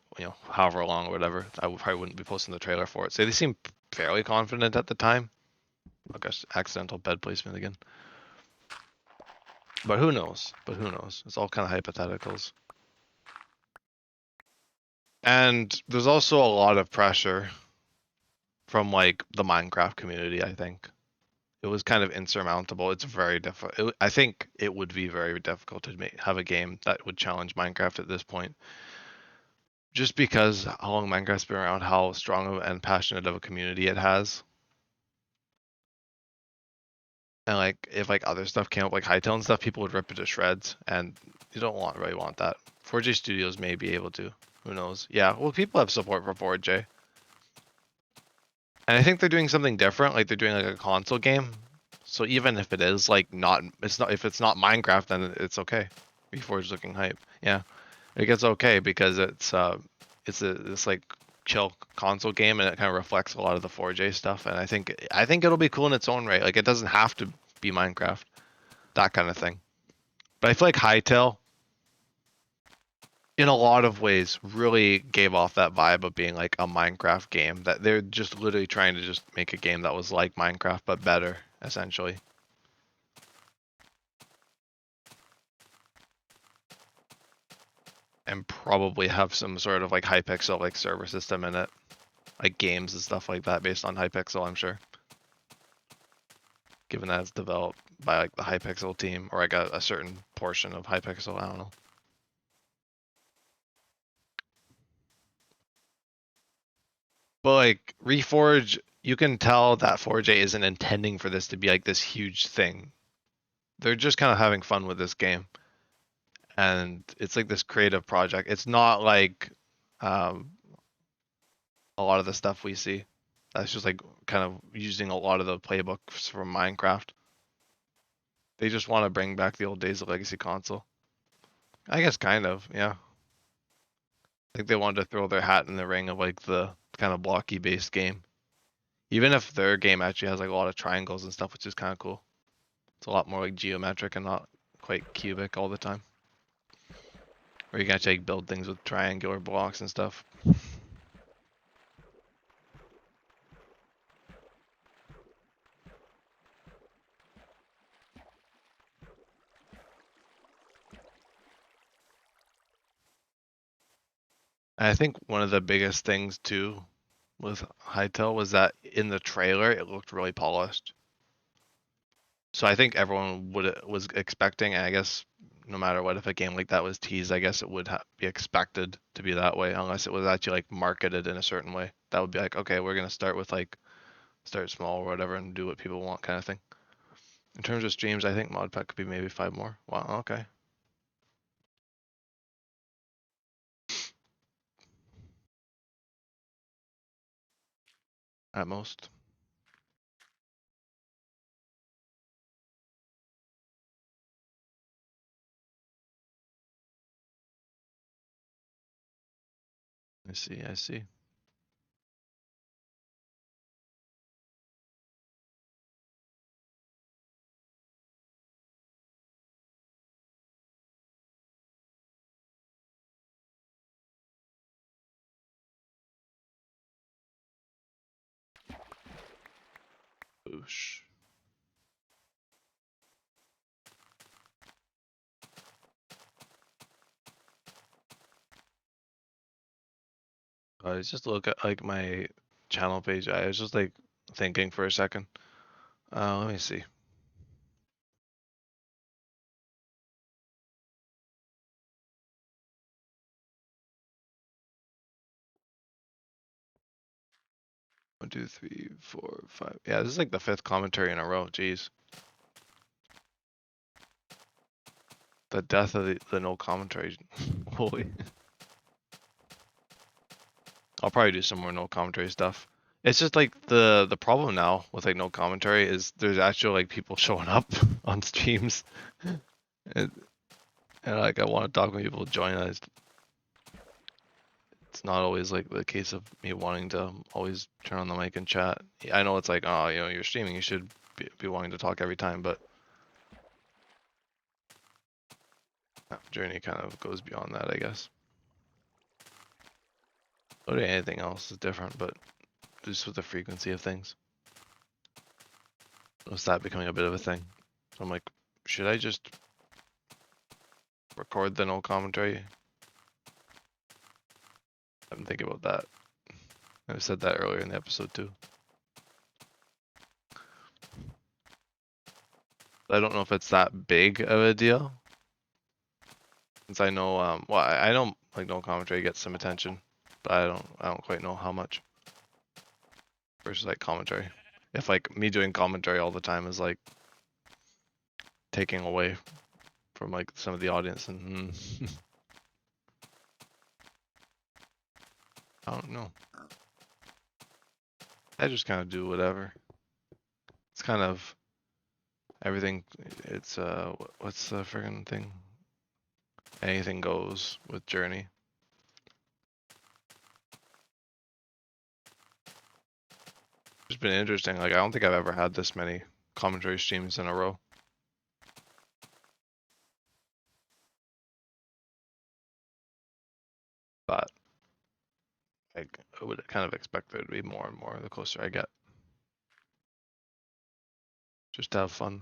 however long or whatever, probably wouldn't be posting the trailer for it. So they seem fairly confident at the time. Oh gosh, accidental bed placement again. But who knows? It's all kind of hypotheticals. And there's also a lot of pressure from like the Minecraft community, I think. It was kind of insurmountable. It's very difficult. I think it would be very difficult to have a game that would challenge Minecraft at this point. Just because how long Minecraft's been around, how strong and passionate of a community it has. And like if like other stuff came up like Hytale and stuff, people would rip it to shreds, and you don't really want that. 4J Studios may be able to. Who knows? Yeah, well, people have support for 4J. And I think they're doing something different, like they're doing like a console game. So even if it is like if it's not Minecraft, then it's okay. Reforge looking hype. Yeah. Like it's okay because it's this like chill console game and it kind of reflects a lot of the 4J stuff, and I think it'll be cool in its own right. Like it doesn't have to be Minecraft, that kind of thing. But I feel like Hytale in a lot of ways really gave off that vibe of being like a Minecraft game, that they're just literally trying to just make a game that was like Minecraft but better essentially. And probably have some sort of like Hypixel like server system in it, like games and stuff like that based on Hypixel, I'm sure. Given that it's developed by like the Hypixel team or like a certain portion of Hypixel, I don't know. But like Reforge, you can tell that 4J isn't intending for this to be like this huge thing. They're just kind of having fun with this game. And it's like this creative project. It's not like um, a lot of the stuff we see. That's just like kind of using a lot of the playbooks from Minecraft. They just want to bring back the old days of Legacy Console. I guess kind of, yeah. I think they wanted to throw their hat in the ring of like the kind of blocky based game. Even if their game actually has like a lot of triangles and stuff, which is kind of cool. It's a lot more like geometric and not quite cubic all the time. Where you can actually like, build things with triangular blocks and stuff. And I think one of the biggest things too with Hytale was that in the trailer it looked really polished. So I think everyone was expecting, and I guess no matter what, if a game like that was teased, I guess it would be expected to be that way, unless it was actually like marketed in a certain way. That would be like, okay, we're gonna start with like start small or whatever and do what people want kind of thing. In terms of streams, I think Modpack could be maybe 5 more. Wow, okay. At most. I see. Boosh. I just look at like my channel page. I was just like thinking for a second. Let me see. One, two, three, four, five. Yeah, this is like the 5th commentary in a row. Jeez. The death of the no commentary. Holy. I'll probably do some more no commentary stuff. It's just like the problem now with like no commentary is there's actually like people showing up on streams, and, and like I want to talk when people join us. It's not always like the case of me wanting to always turn on the mic and chat. I know it's like, oh, you're streaming, you should be wanting to talk every time, but Journey kind of goes beyond that, I guess. Loading anything else is different, but just with the frequency of things. Notice that becoming a bit of a thing. So I'm like, should I just record the no commentary? I'm thinking about that. I said that earlier in the episode too. I don't know if it's that big of a deal. Since I know, well, I know like no commentary gets some attention, but I don't quite know how much versus like commentary. If like me doing commentary all the time is like taking away from like some of the audience, and I don't know. I just kind of do whatever. It's kind of everything. It's what's the friggin' thing? Anything goes with Journey. It's been interesting. Like I don't think I've ever had this many commentary streams in a row. But I would kind of expect there to be more and more the closer I get. Just to have fun.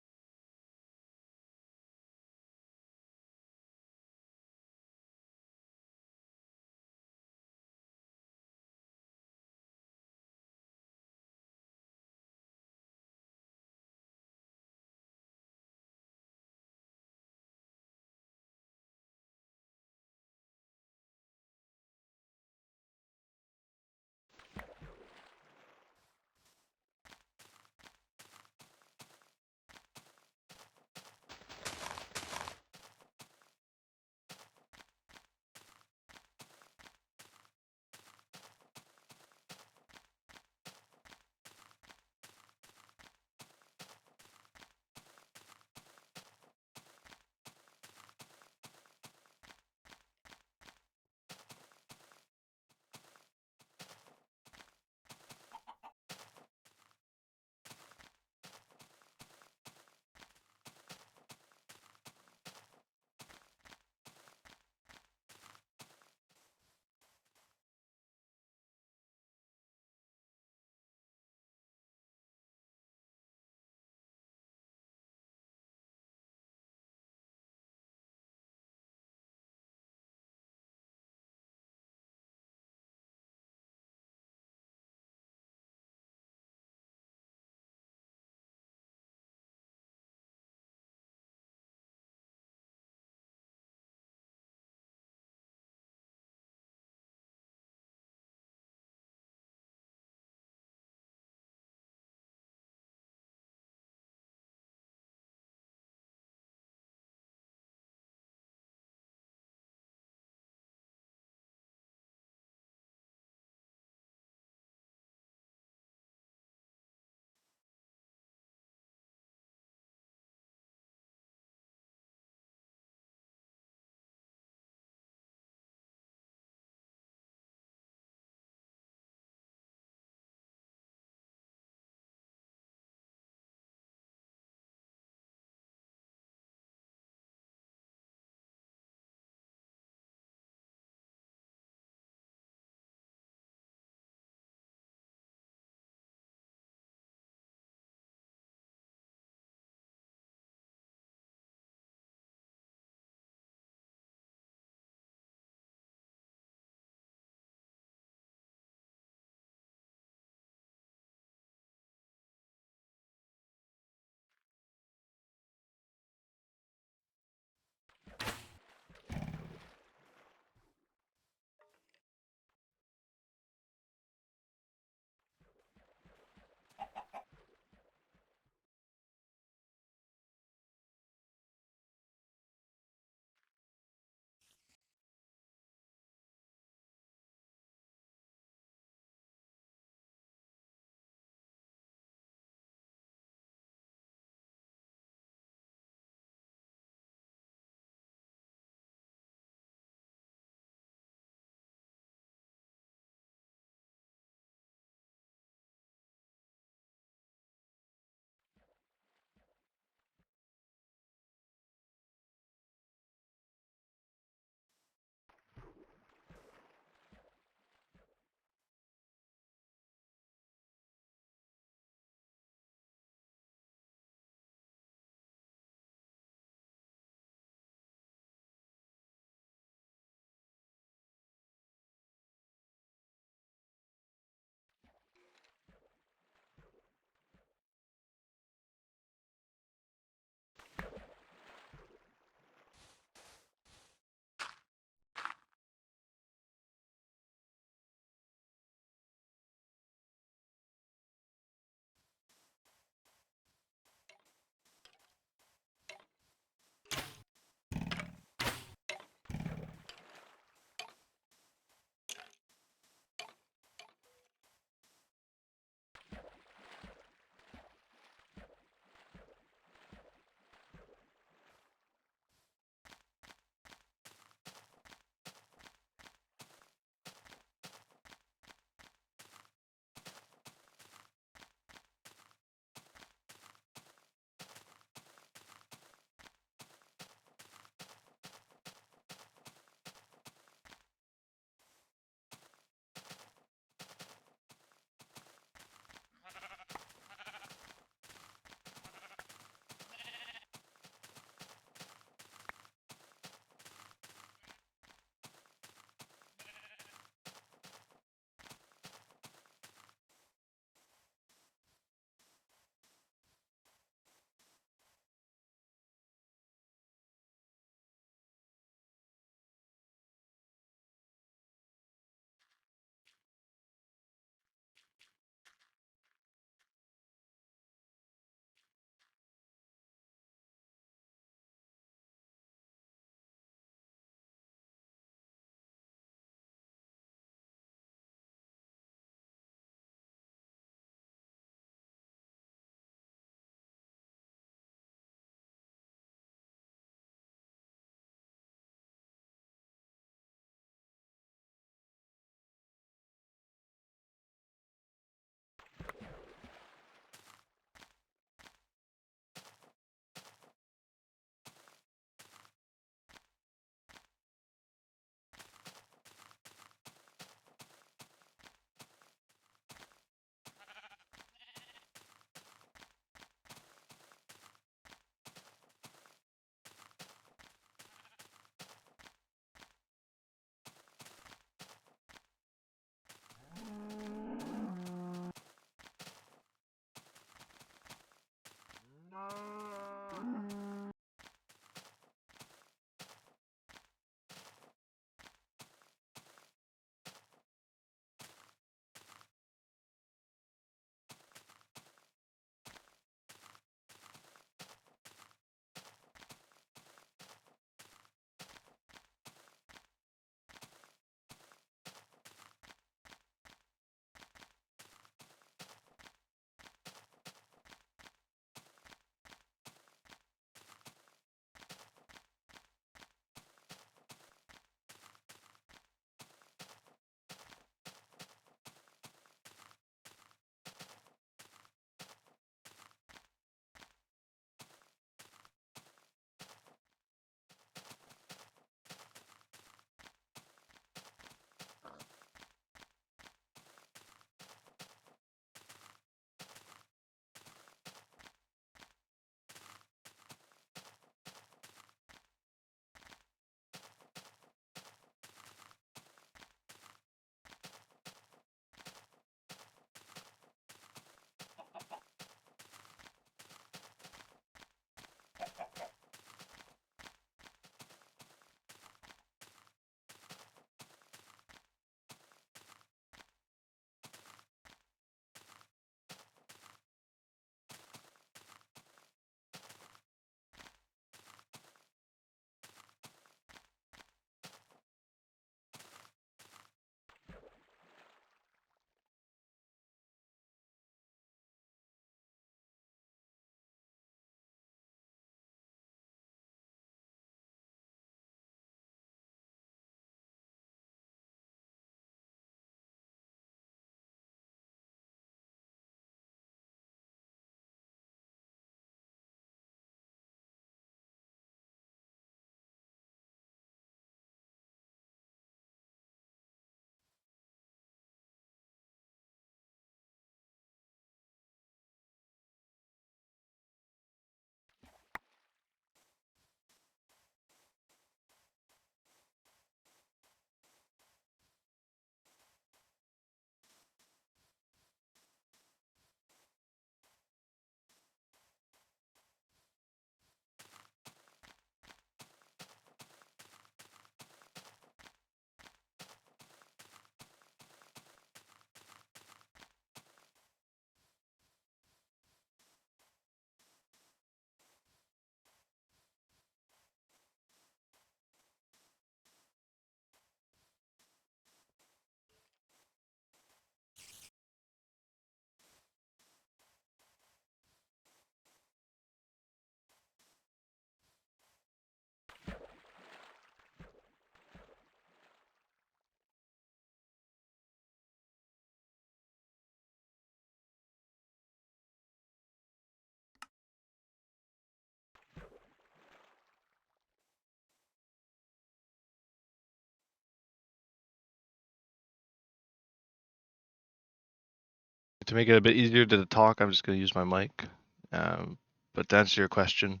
to make it a bit easier to talk, I'm just going to use my mic. But to answer your question,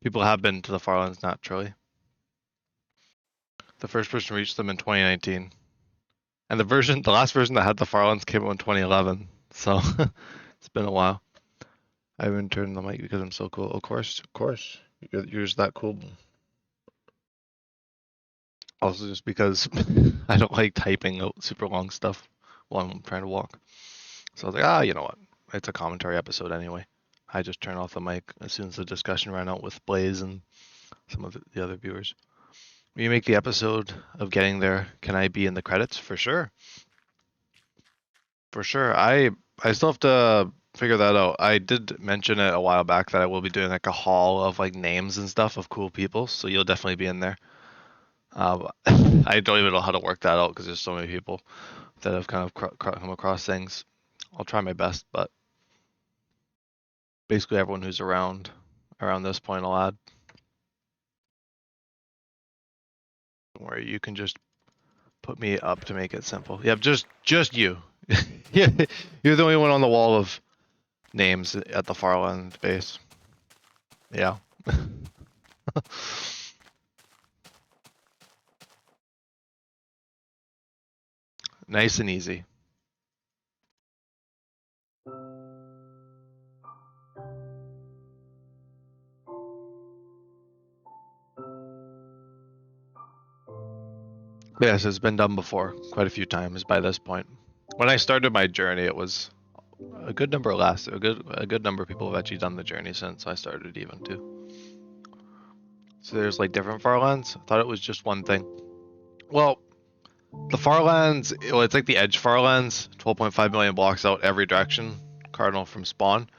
people have been to the Farlands naturally. The first person reached them in 2019. And the last version that had the Farlands came out in 2011. So it's been a while. I haven't turned the mic because I'm so cool. Of course. You're just that cool. Also, just because I don't like typing out super long stuff while I'm trying to walk. So I was like, you know what? It's a commentary episode anyway. I just turn off the mic as soon as the discussion ran out with Blaze and some of the other viewers. When you make the episode of getting there, can I be in the credits? For sure. For sure. I still have to figure that out. I did mention it a while back that I will be doing like a haul of like names and stuff of cool people, so you'll definitely be in there. I don't even know how to work that out because there's so many people that have kind of come across things. I'll try my best, but basically everyone who's around this point I'll add. Where you can just put me up to make it simple. Yep, just you. Yeah, you're the only one on the wall of names at the Farland base. Yeah. Nice and easy. But yes, it's been done before quite a few times by this point. When I started my journey, it was a good number less. A good number of people have actually done the journey since I started even too. So there's like different Farlands. I thought it was just one thing. Well, the Farlands, it's like the Edge Farlands, 12.5 million blocks out every direction, cardinal from spawn.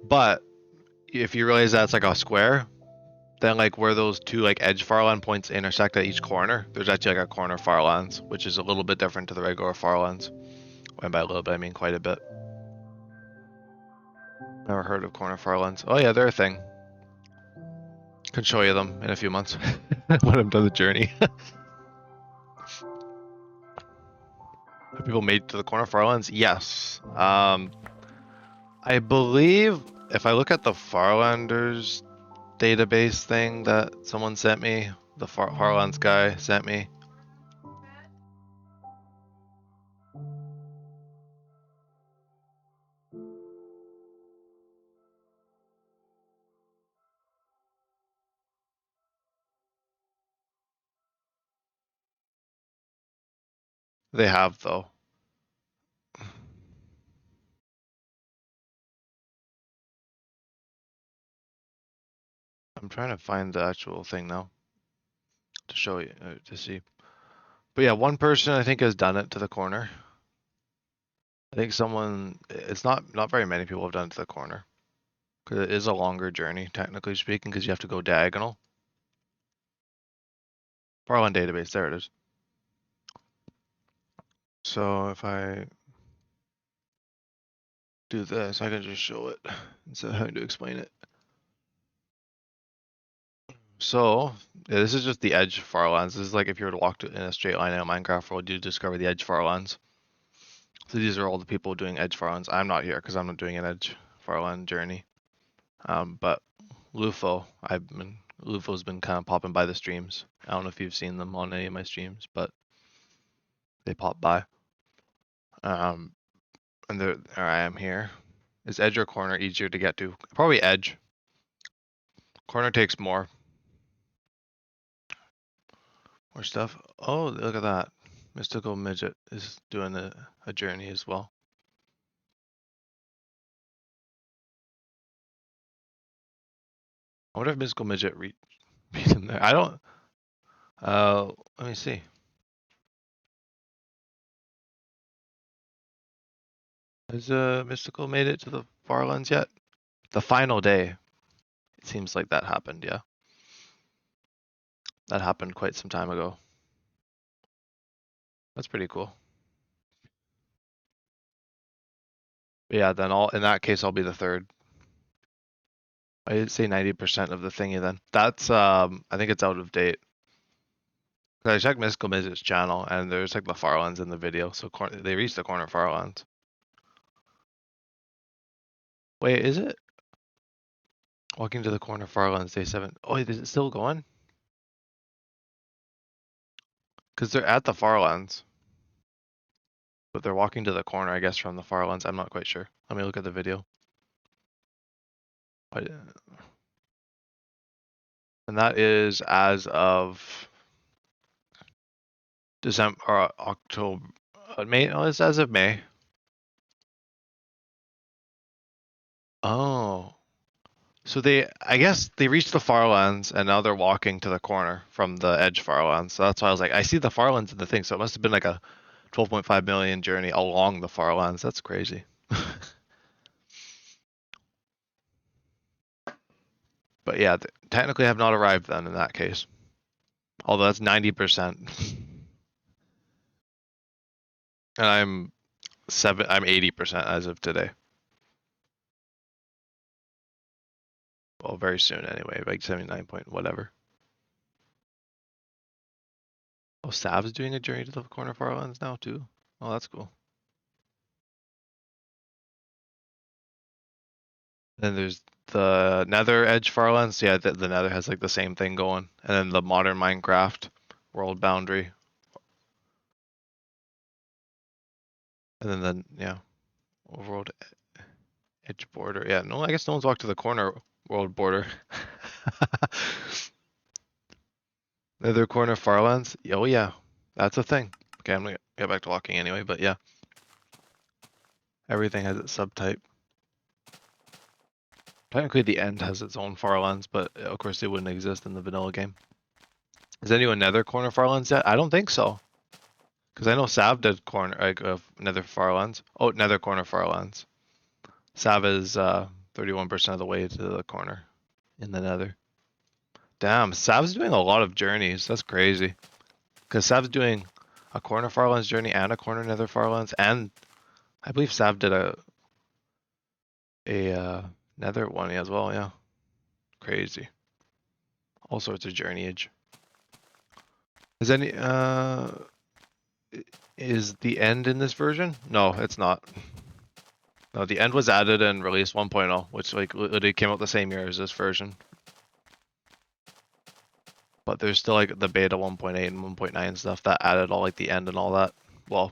But if you realize that's like a square, then like where those two like Edge Farland points intersect at each corner, there's actually like a corner Farlands, which is a little bit different to the regular Farlands. And by a little bit, I mean quite a bit. Never heard of corner Farlands. Oh yeah, they're a thing. Can show you them in a few months when I'm done the journey. Have people made it to the corner Farlands? Yes. I believe if I look at the Farlanders database thing that someone sent me, the Farlands guy sent me. They have though. I'm trying to find the actual thing now to show you to see. But yeah, one person I think has done it to the corner. I think someone. It's not very many people have done it to the corner because it is a longer journey, technically speaking, because you have to go diagonal. Farland database, there it is. So if I do this, I can just show it instead of having to explain it. So yeah, this is just the edge Farlands. This is like if you were to walk in a straight line in a Minecraft world, you discover the edge Farlands. So these are all the people doing edge Farlands. I'm not here because I'm not doing an edge Farland journey. But Lufo's been kind of popping by the streams. I don't know if you've seen them on any of my streams, but they pop by. And there I am here. Is edge or corner easier to get to? Probably edge. Corner takes more stuff. Oh, look at that. Mystical Midget is doing a journey as well. I wonder if Mystical Midget read in there. I don't. Let me see. Has Mystical made it to the Farlands yet? The final day. It seems like that happened, yeah. That happened quite some time ago. That's pretty cool. But yeah, then in that case I'll be the third. I'd say 90% of the thingy then. That's I think it's out of date. I checked Mystical Midget's channel and there's like the Farlands in the video, so they reached the corner Farlands. Wait, is it? Walking to the corner, Farlands, day 7. Oh, is it still going? Because they're at the Farlands. But they're walking to the corner, I guess, from the Farlands. I'm not quite sure. Let me look at the video. And that is as of December or October. May. Oh, it's as of May. Oh. So I guess they reached the Farlands and now they're walking to the corner from the edge Farlands. So that's why I was like, I see the Farlands in the thing. So it must have been like a 12.5 million journey along the Farlands. That's crazy. But yeah, technically have not arrived then in that case. Although that's 90%. And I'm 80% as of today. Well, very soon anyway, like 79 point whatever. Oh, Sav's doing a journey to the corner Farlands now too. Oh, that's cool. Then there's the Nether Edge Farlands. Yeah, the Nether has like the same thing going. And then the modern Minecraft world boundary. And then yeah, world edge border. Yeah, no, I guess no one's walked to the corner world border. Nether corner Farlands. Oh yeah, that's a thing. Okay, I'm gonna get back to walking anyway, but yeah. Everything has its subtype. Technically the end has its own Farlands, but of course they wouldn't exist in the vanilla game. Is anyone Nether corner Farlands yet? I don't think so. Because I know Sav did corner Nether Farlands. Oh, Nether corner Farlands. Sav is 31% of the way to the corner in the Nether. Damn, Sav's doing a lot of journeys. That's crazy. Because Sav's doing a corner Farlands journey and a corner Nether Farlands, and I believe Sav did a Nether one as well. Yeah, crazy. All sorts of journeyage. Is any is the end in this version? No, it's not. No, the end was added in release 1.0, which like literally came out the same year as this version. But there's still like the beta 1.8 and 1.9 stuff that added all like the end and all that. Well,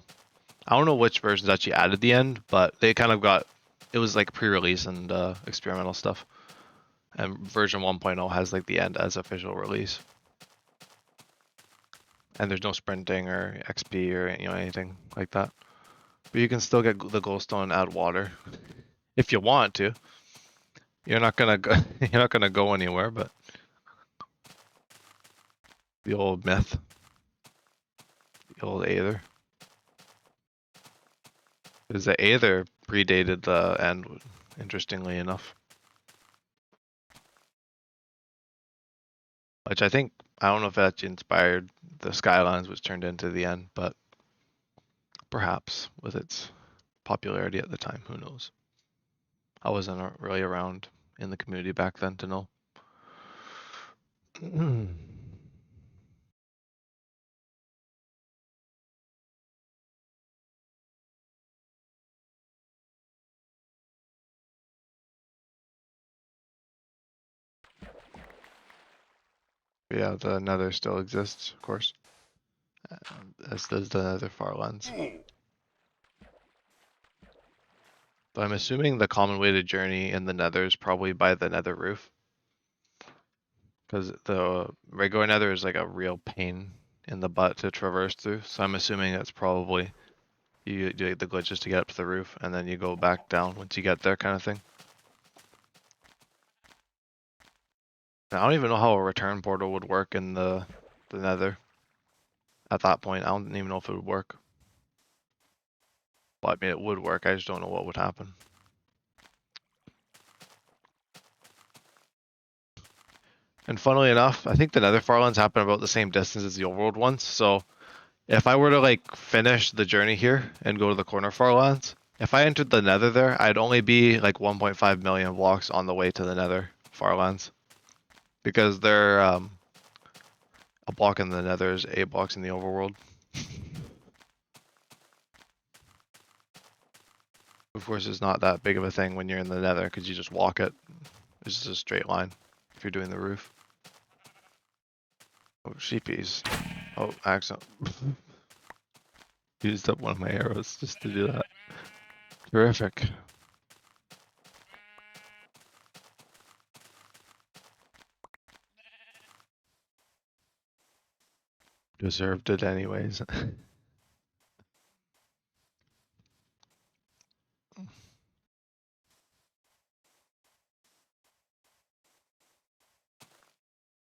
I don't know which versions actually added the end, but they kind of got it was like pre-release and experimental stuff. And version 1.0 has like the end as official release. And there's no sprinting or XP or anything like that. But you can still get the glowstone at water if you want to. You're not gonna go. You're not gonna go anywhere, but the old myth, the old Aether. Because the Aether predated the end, interestingly enough. Which I think I don't know if that inspired the Skylines, which turned into the end, but perhaps with its popularity at the time, who knows? I wasn't really around in the community back then to know. Yeah, the Nether still exists, of course. As does the Nether Farlands. But I'm assuming the common way to journey in the Nether is probably by the Nether roof. Because the regular Nether is like a real pain in the butt to traverse through. So I'm assuming that's probably you do the glitches to get up to the roof and then you go back down once you get there kind of thing. I don't even know how a return portal would work in the Nether. At that point, I don't even know if it would work. Well, I mean, it would work. I just don't know what would happen. And funnily enough, I think the Nether Farlands happen about the same distance as the overworld ones. So if I were to like finish the journey here and go to the corner Farlands, if I entered the Nether there, I'd only be like 1.5 million blocks on the way to the Nether Farlands. Because they're a block in the Nether is 8 blocks in the overworld. Of course, it's not that big of a thing when you're in the nether because you just walk it. It's just a straight line if you're doing the roof. Oh, sheepies. Oh, accident. Used up one of my arrows just to do that. Terrific. Deserved it anyways.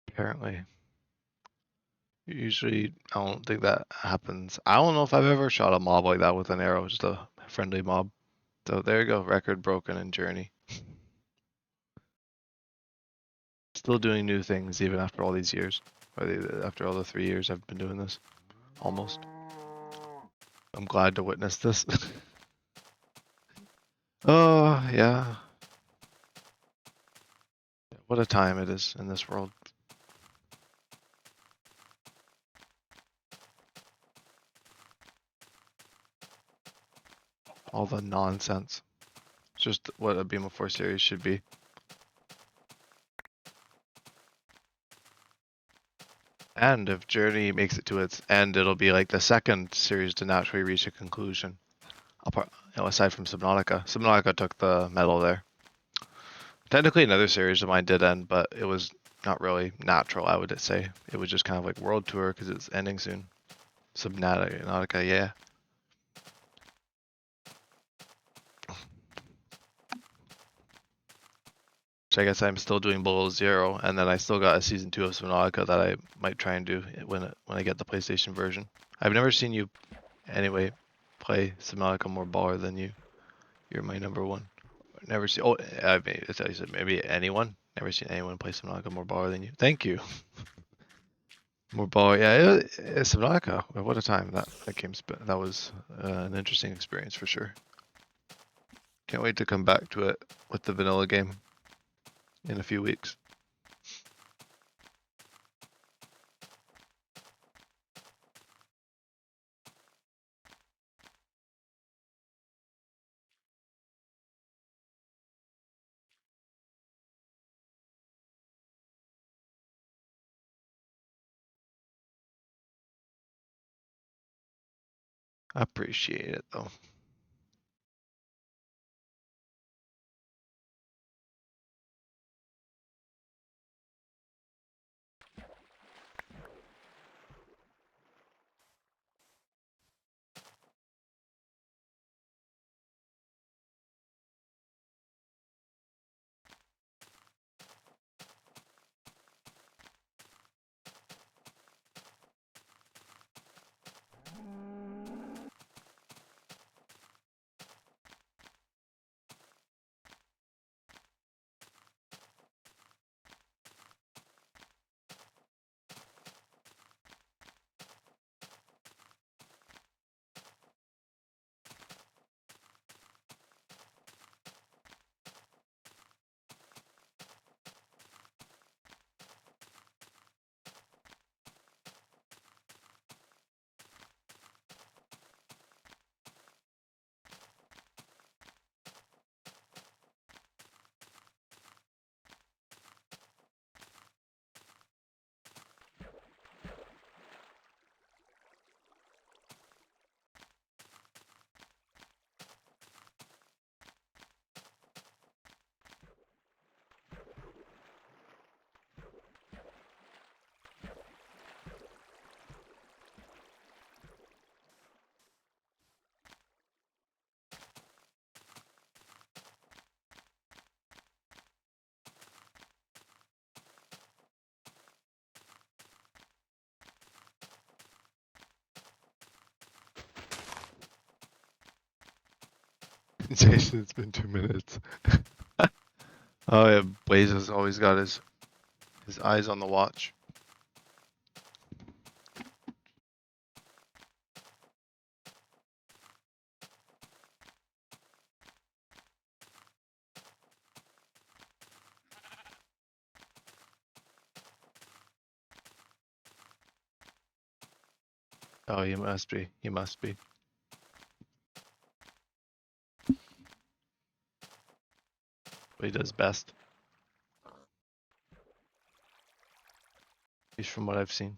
Apparently. Usually, I don't think that happens. I don't know if I've ever shot a mob like that with an arrow, just a friendly mob. So there you go, record broken in Journey. Still doing new things even after all these years. Or after all the 3 years I've been doing this. Almost. I'm glad to witness this. Oh, yeah. What a time it is in this world. All the nonsense. It's just what a Beam of 4 series should be. And if Journey makes it to its end, it'll be like the second series to naturally reach a conclusion. Apart, aside from Subnautica. Subnautica took the medal there. Technically, another series of mine did end, but it was not really natural, I would say. It was just kind of like World Tour because it's ending soon. Subnautica, yeah. So I guess I'm still doing Below Zero, and then I still got a season 2 of Subnautica that I might try and do when I get the PlayStation version. I've never seen you, anyway, play Subnautica more baller than you. You're my number one. Never seen. Oh, I mean, I said maybe anyone. Never seen anyone play Subnautica more baller than you. Thank you. More baller, yeah. Subnautica. What a time that game's been. That was an interesting experience for sure. Can't wait to come back to it with the vanilla game in a few weeks. I appreciate it though. Jason, it's been 2 minutes. Oh yeah, Blaze has always got his eyes on the watch. Oh, you must be. You must be. what he does best. At least from what I've seen.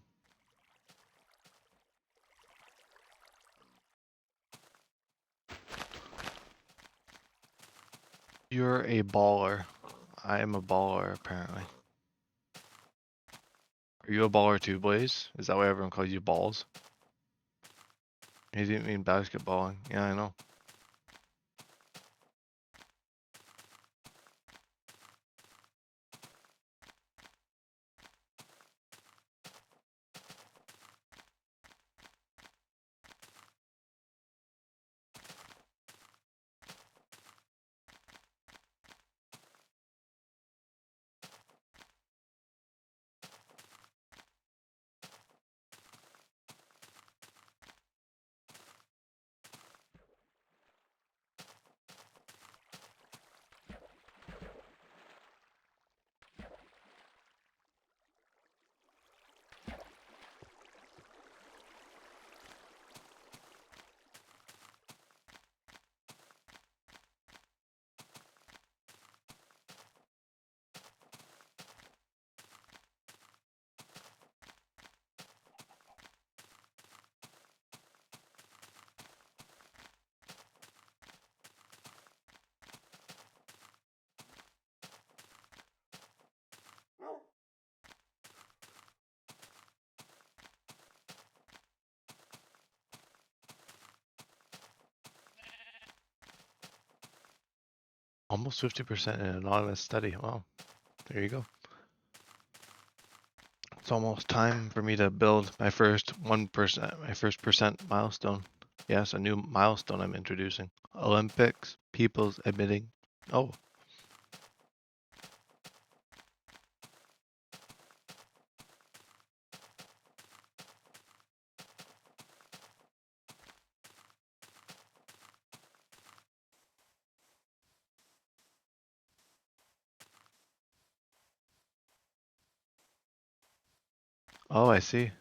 You're a baller. I am a baller, apparently. Are you a baller too, Blaze? Is that why everyone calls you balls? He didn't mean basketballing. Yeah, I know. Almost 50% in an anonymous study. Wow. There you go. It's almost time for me to build my first 1%, my first percent milestone. Yes, a new milestone I'm introducing. Olympics, people's admitting. Oh, oh, I see.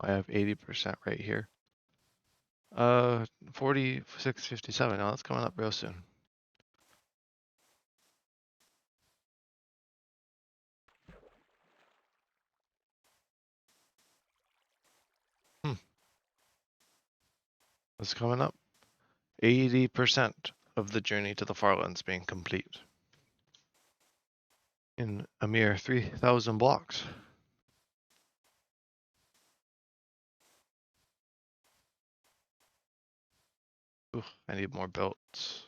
I have 80% right here. 46.57. Now that's coming up real soon. It's coming up. 80% of the journey to the Farlands being complete. In a mere 3,000 blocks. Ooh, I need more belts.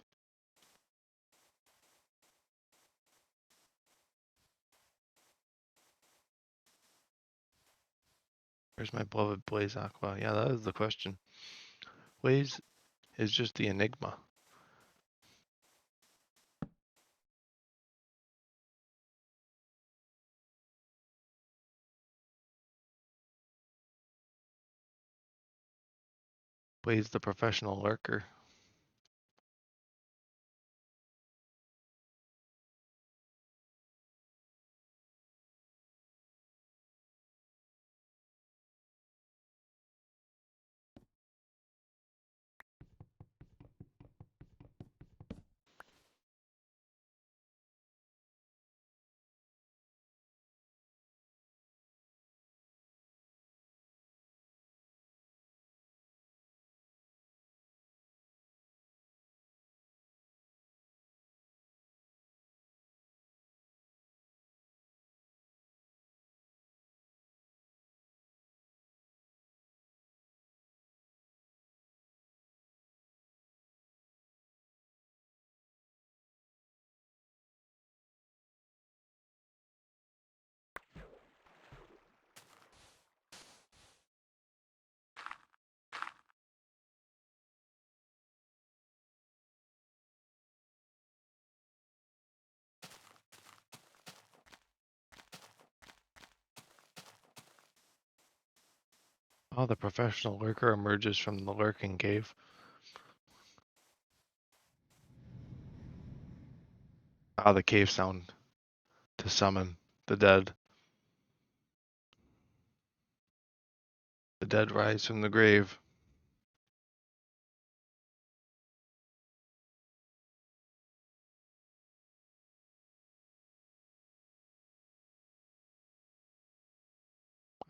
Where's my beloved Blaze Aqua? Yeah, that is the question. Blaze is just the enigma. Blaze the professional lurker. Oh, the professional lurker emerges from the lurking cave. Ah, the cave sound. to summon the dead. The dead rise from the grave.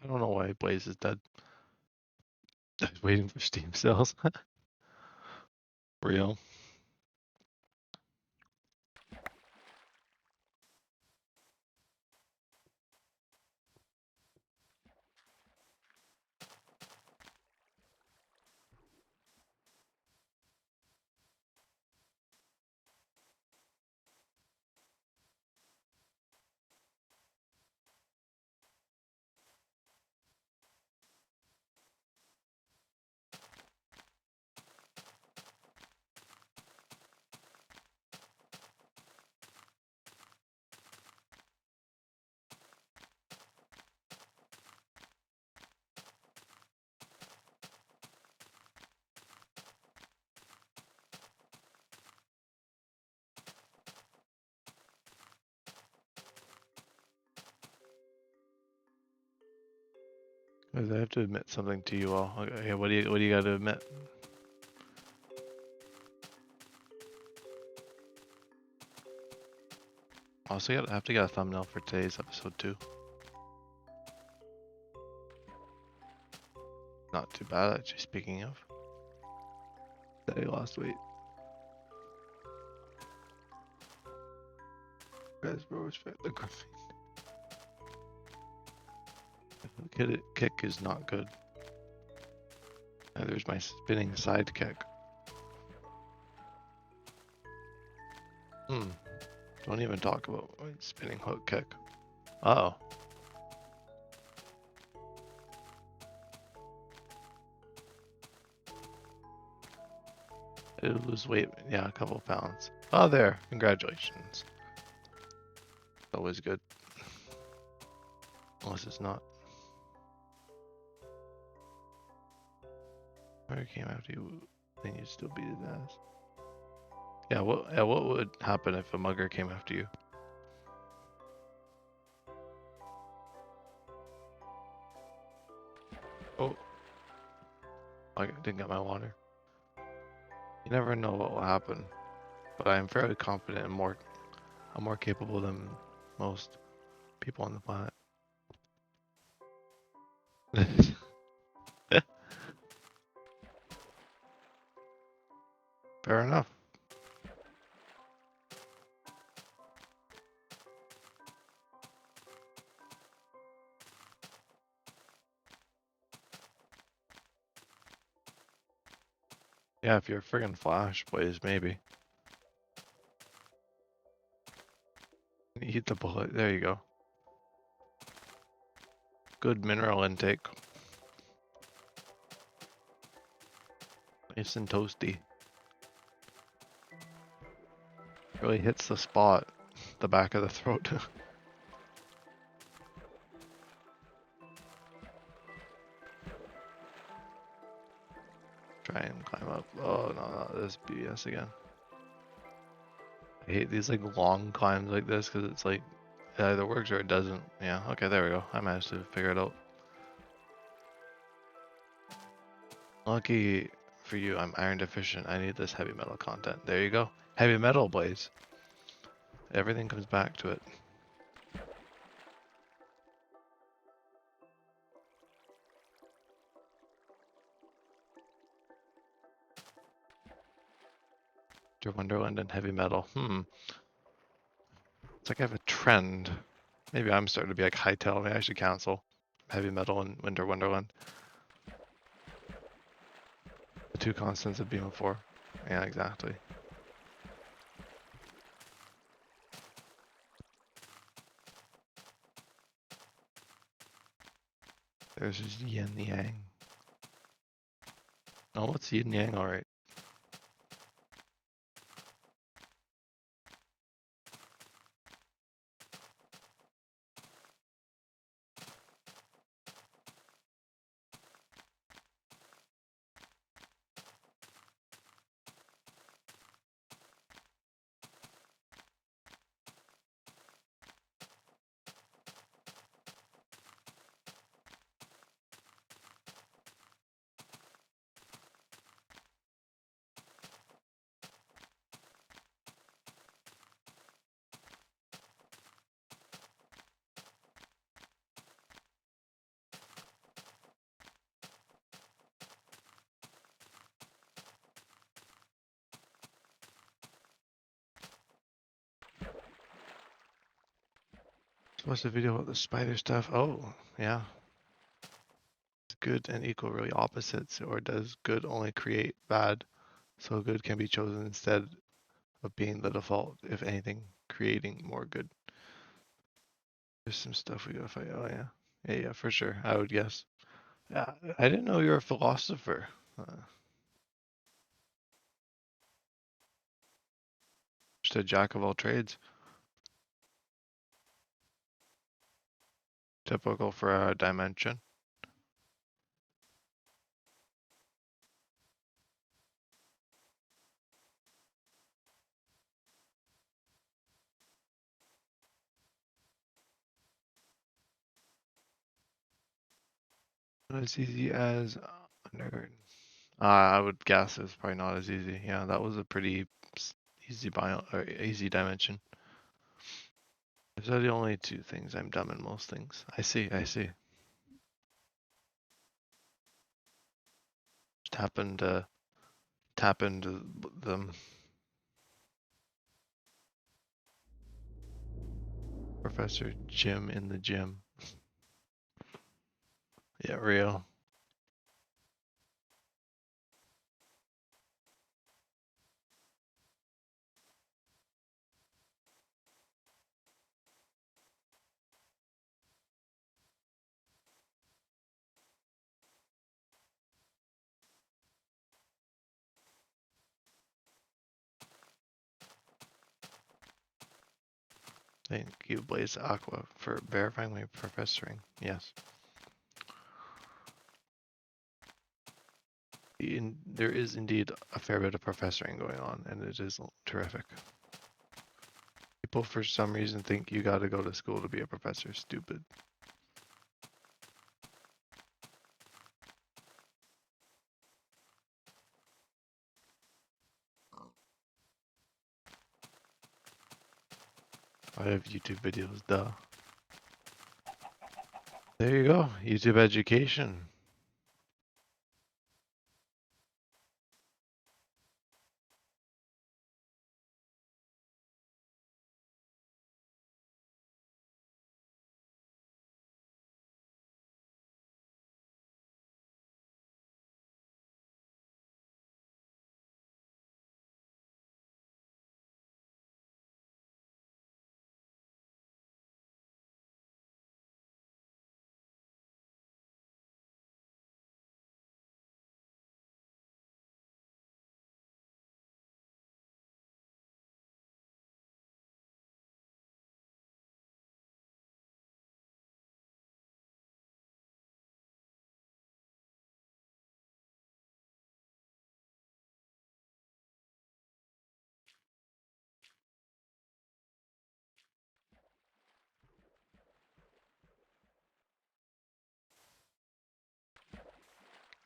I don't know why Blaze is dead. I was waiting for Steam sales. Real. I have to admit something to you all. Okay, what do you got to admit? Also, I have to get a thumbnail for today's episode too. Not too bad, actually. Speaking of, that I lost weight. Guys, bro, the griffin. Kick is not good. There's my spinning side kick. Don't even talk about my spinning hook kick. Uh oh. I did lose weight. Yeah, a couple pounds. Oh, there. Congratulations. Always good. Unless it's not. Where came after you, then you'd still beat his ass. Yeah, what would happen if a mugger came after you? Oh, I didn't get my water. You never know what will happen, but I am fairly confident I'm more capable than most people on the planet. Fair enough. Yeah, if you're a friggin' Flash, Blaze, maybe. Eat the bullet. There you go. Good mineral intake. Nice and toasty. Really hits the spot, the back of the throat. Try and climb up. Oh no, this BS again. I hate these like long climbs like this because it's like it either works or it doesn't. Yeah, okay, there we go. I managed to figure it out. Lucky for you, I'm iron deficient. I need this heavy metal content. There you go. Heavy metal, Blaze. Everything comes back to it. Wonderland and heavy metal. It's like I have a trend. Maybe I'm starting to be like Hytale. Maybe I should cancel heavy metal and Winter Wonderland. The two constants of Beam 4. Yeah, exactly. There's just yin yang. Oh, it's yin yang, alright. What's the video about the spider stuff? Oh, yeah. Good and equal really opposites, or does good only create bad? So good can be chosen instead of being the default, if anything, creating more good. There's some stuff we gotta fight. Oh, yeah. Yeah, for sure. I would guess. Yeah, I didn't know you were a philosopher. Just a jack of all trades. Typical for a dimension. Not as easy as undergarden. I would guess it's probably not as easy. Yeah, that was a pretty easy bio or easy dimension. Those are the only two things I'm dumb in most things. I see, I see. Just happened to tap into them. Professor Jim in the gym. Yeah, real. Thank you, Blaze Aqua, for verifying my professoring. Yes. There is indeed a fair bit of professoring going on, and it is terrific. People, for some reason, think you gotta go to school to be a professor. Stupid. I have YouTube videos, duh. There you go, YouTube education.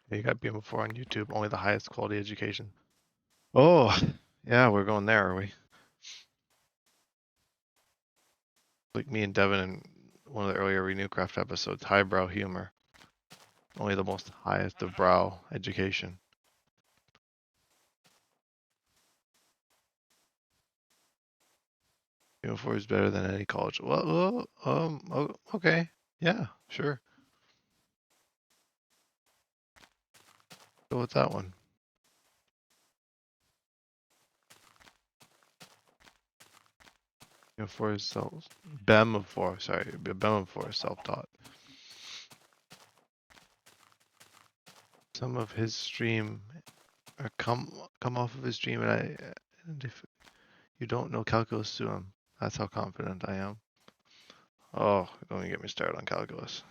Yeah, you got BM4 on YouTube, only the highest quality education. Oh, yeah, we're going there, are we? Like me and Devin in one of the earlier Renewcraft episodes, highbrow humor. Only the most highest of brow education. BM4 is better than any college. Well, okay. Yeah, sure. Go with that one. BM4 is BEM4, sorry, BEM4 is self-taught. Some of his stream, or come off of his stream, and if you don't know calculus to him, that's how confident I am. Oh, don't even get me started on calculus.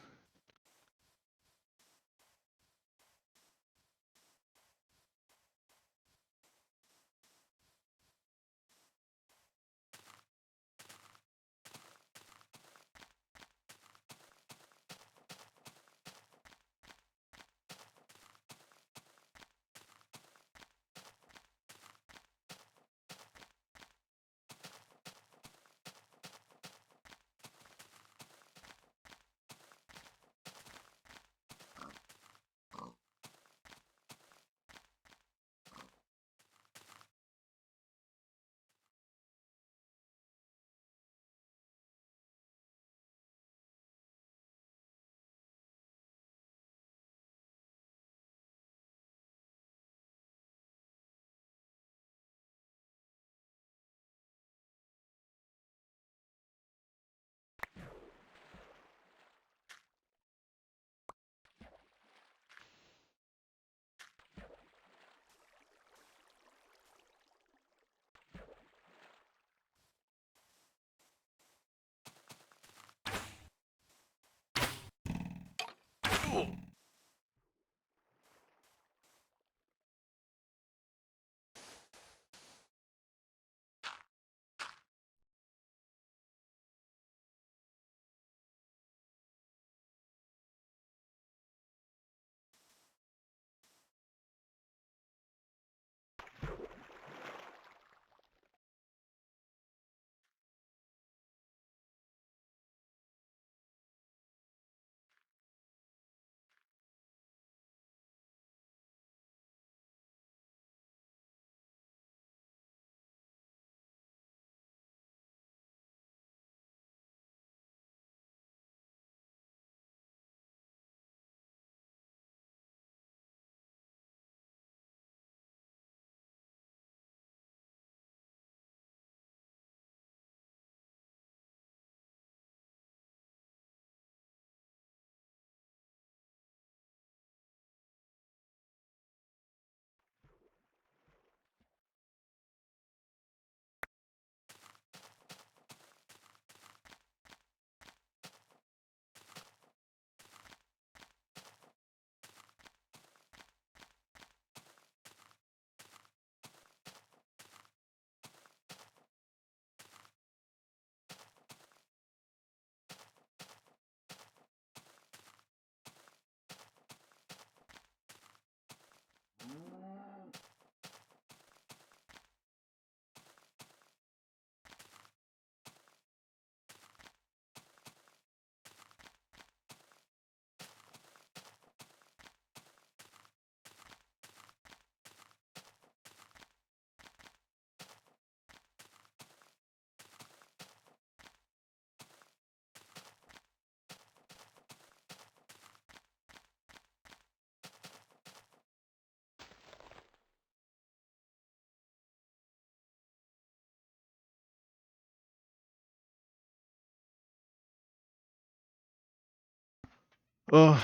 Oh,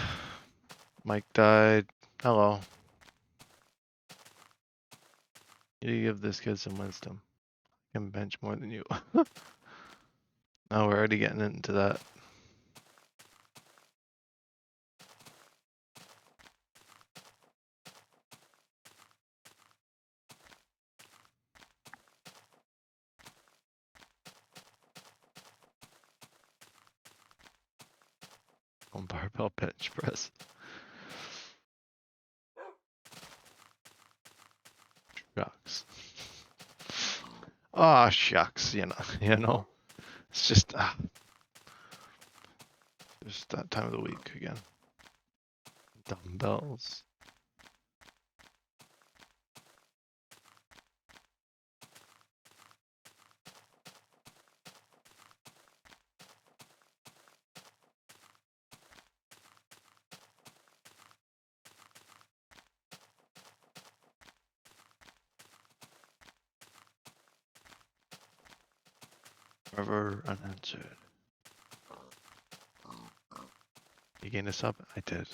Mike died. Hello. You give this kid some wisdom. I can bench more than you. Oh, we're already getting into that. On barbell bench press. Shucks. Ah, shucks. It's just that time of the week again. Dumbbells. Forever unanswered. You gained a sub? I did.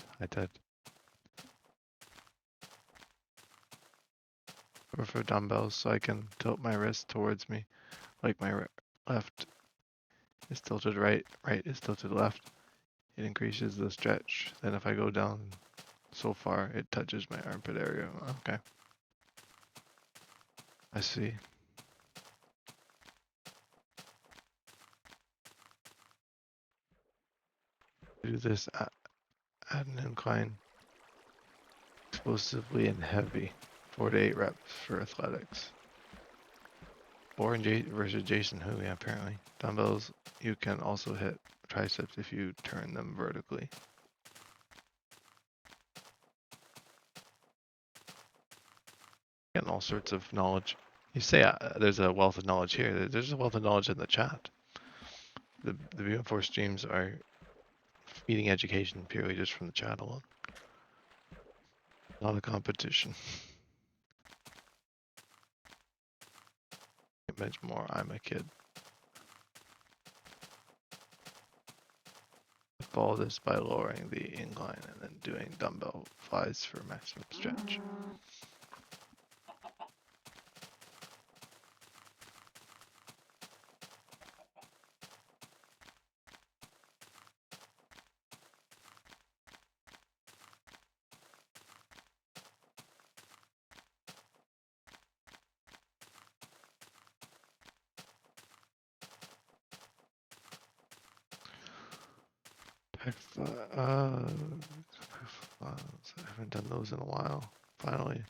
Or for dumbbells so I can tilt my wrist towards me. Like my left is tilted right is tilted left. It increases the stretch. Then if I go down so far, it touches my armpit area. Okay. I see. Do this at an incline. Explosively and heavy. 4 to 8 reps for athletics. Versus Jason Hu, yeah, apparently. Dumbbells, you can also hit triceps if you turn them vertically. Getting all sorts of knowledge. You say there's a wealth of knowledge here. There's a wealth of knowledge in the chat. The BM4 streams are feeding education purely just from the chat alone. Not a competition. Bench more, I'm a kid. Follow this by lowering the incline and then doing dumbbell flies for maximum stretch. I haven't done those in a while. Finally.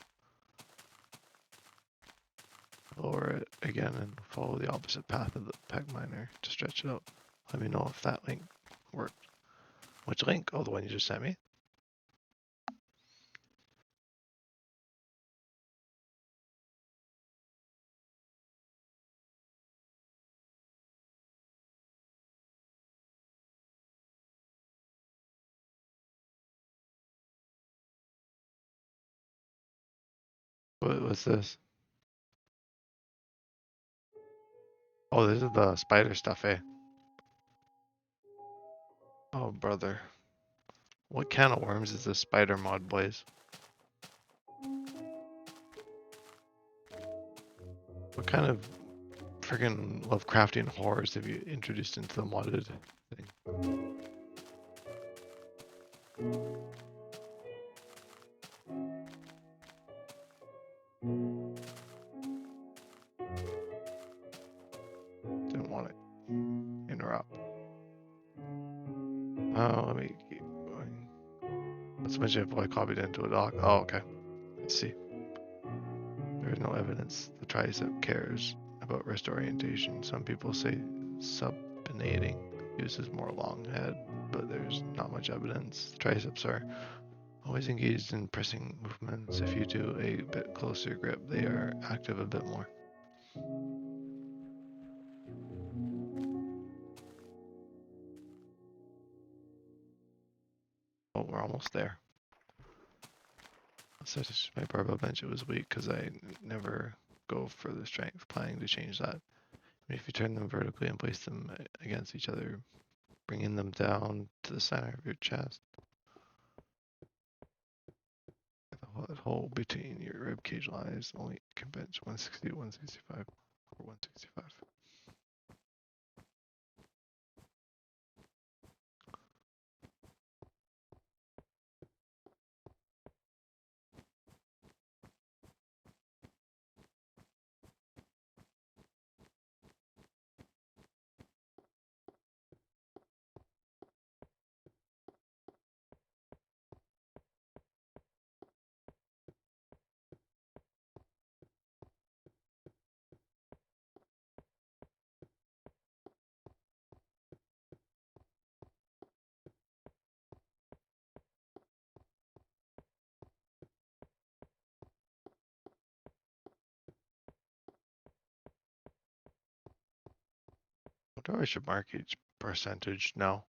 Lower it again and follow the opposite path of the pec minor to stretch it out. Let me know if that link worked. Which link? Oh, the one you just sent me? What's this? Oh, this is the spider stuff, eh? Oh, brother. What can of worms is this spider mod, boys? What kind of friggin' Lovecraftian horrors have you introduced into the modded thing? Didn't want to interrupt. Oh, let me keep going. Let's mention if I copied into a doc. Oh, okay. I see. There is no evidence the tricep cares about wrist orientation. Some people say supinating uses more long head, but there's not much evidence. The triceps are always engaged in pressing movements. If you do a bit closer grip, they are active a bit more. Oh, we're almost there. So my barbell bench, it was weak because I never go for the strength, planning to change that. If you turn them vertically and place them against each other, bringing them down to the center of your chest. hole between your rib cage lines only can bench 160, 165, or 165. I wonder if I should mark each percentage now.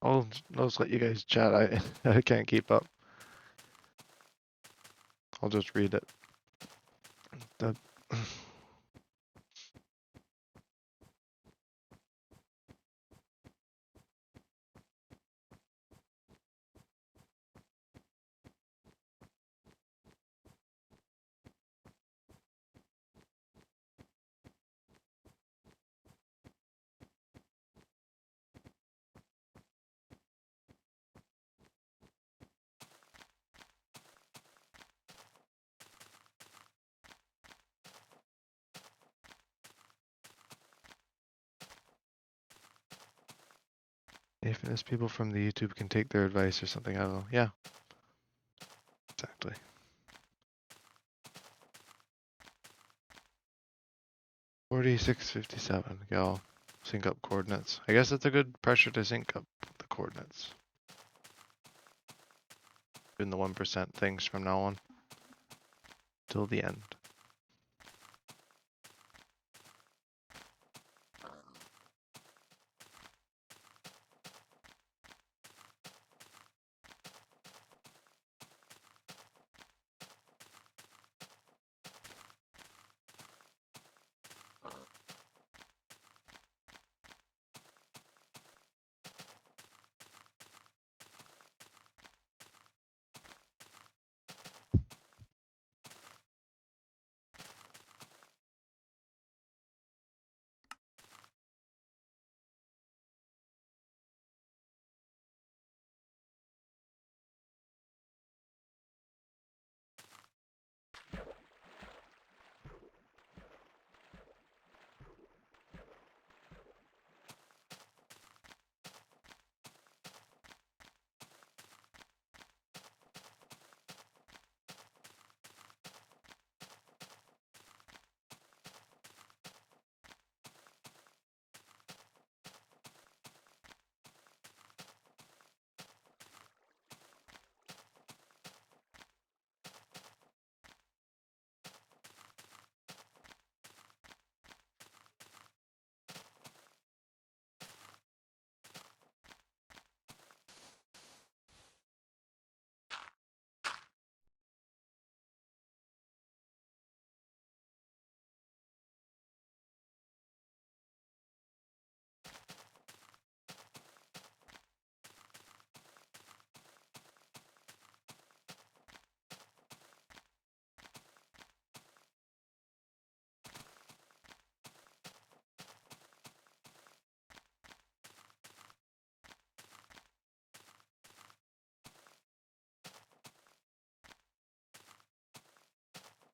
I'll just let you guys chat. I can't keep up. I'll just read it. The If people from the YouTube can take their advice or something, I don't know. Yeah, exactly. 4657. Yeah, I'll sync up coordinates. I guess it's a good pressure to sync up the coordinates. Doing the 1% things from now on till the end.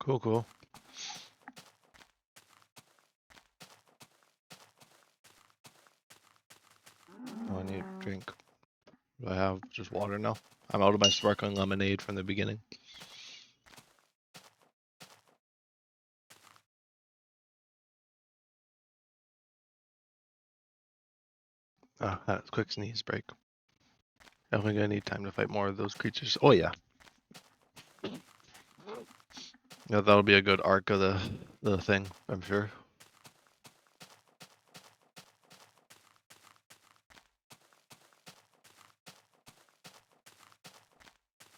Cool, cool. Oh, I need a drink. Do I have just water now? I'm out of my sparkling lemonade from the beginning. That quick sneeze break. Definitely gonna need time to fight more of those creatures. Oh yeah. Yeah, that'll be a good arc of the thing, I'm sure.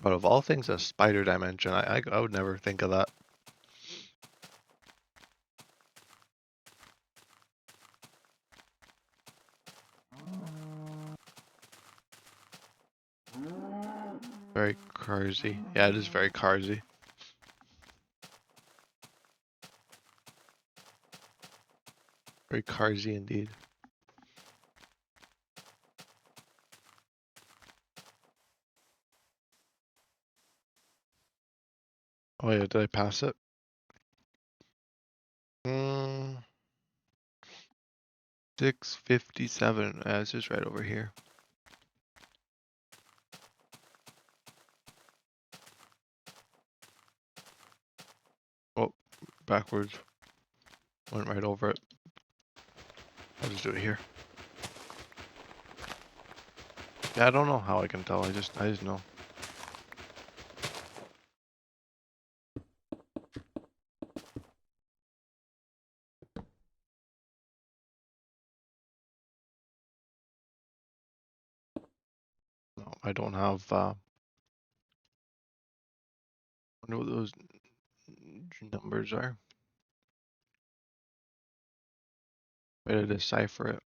But of all things, a spider dimension, I would never think of that. Very carsy. Yeah, it is very carsy. Very carsy indeed. Oh yeah, did I pass it? 657. It's just right over here. Oh, backwards. Went right over it. I'll just do it here. Yeah, I don't know how I can tell. I just know. No, I don't have. I wonder what those numbers are. Way to decipher it.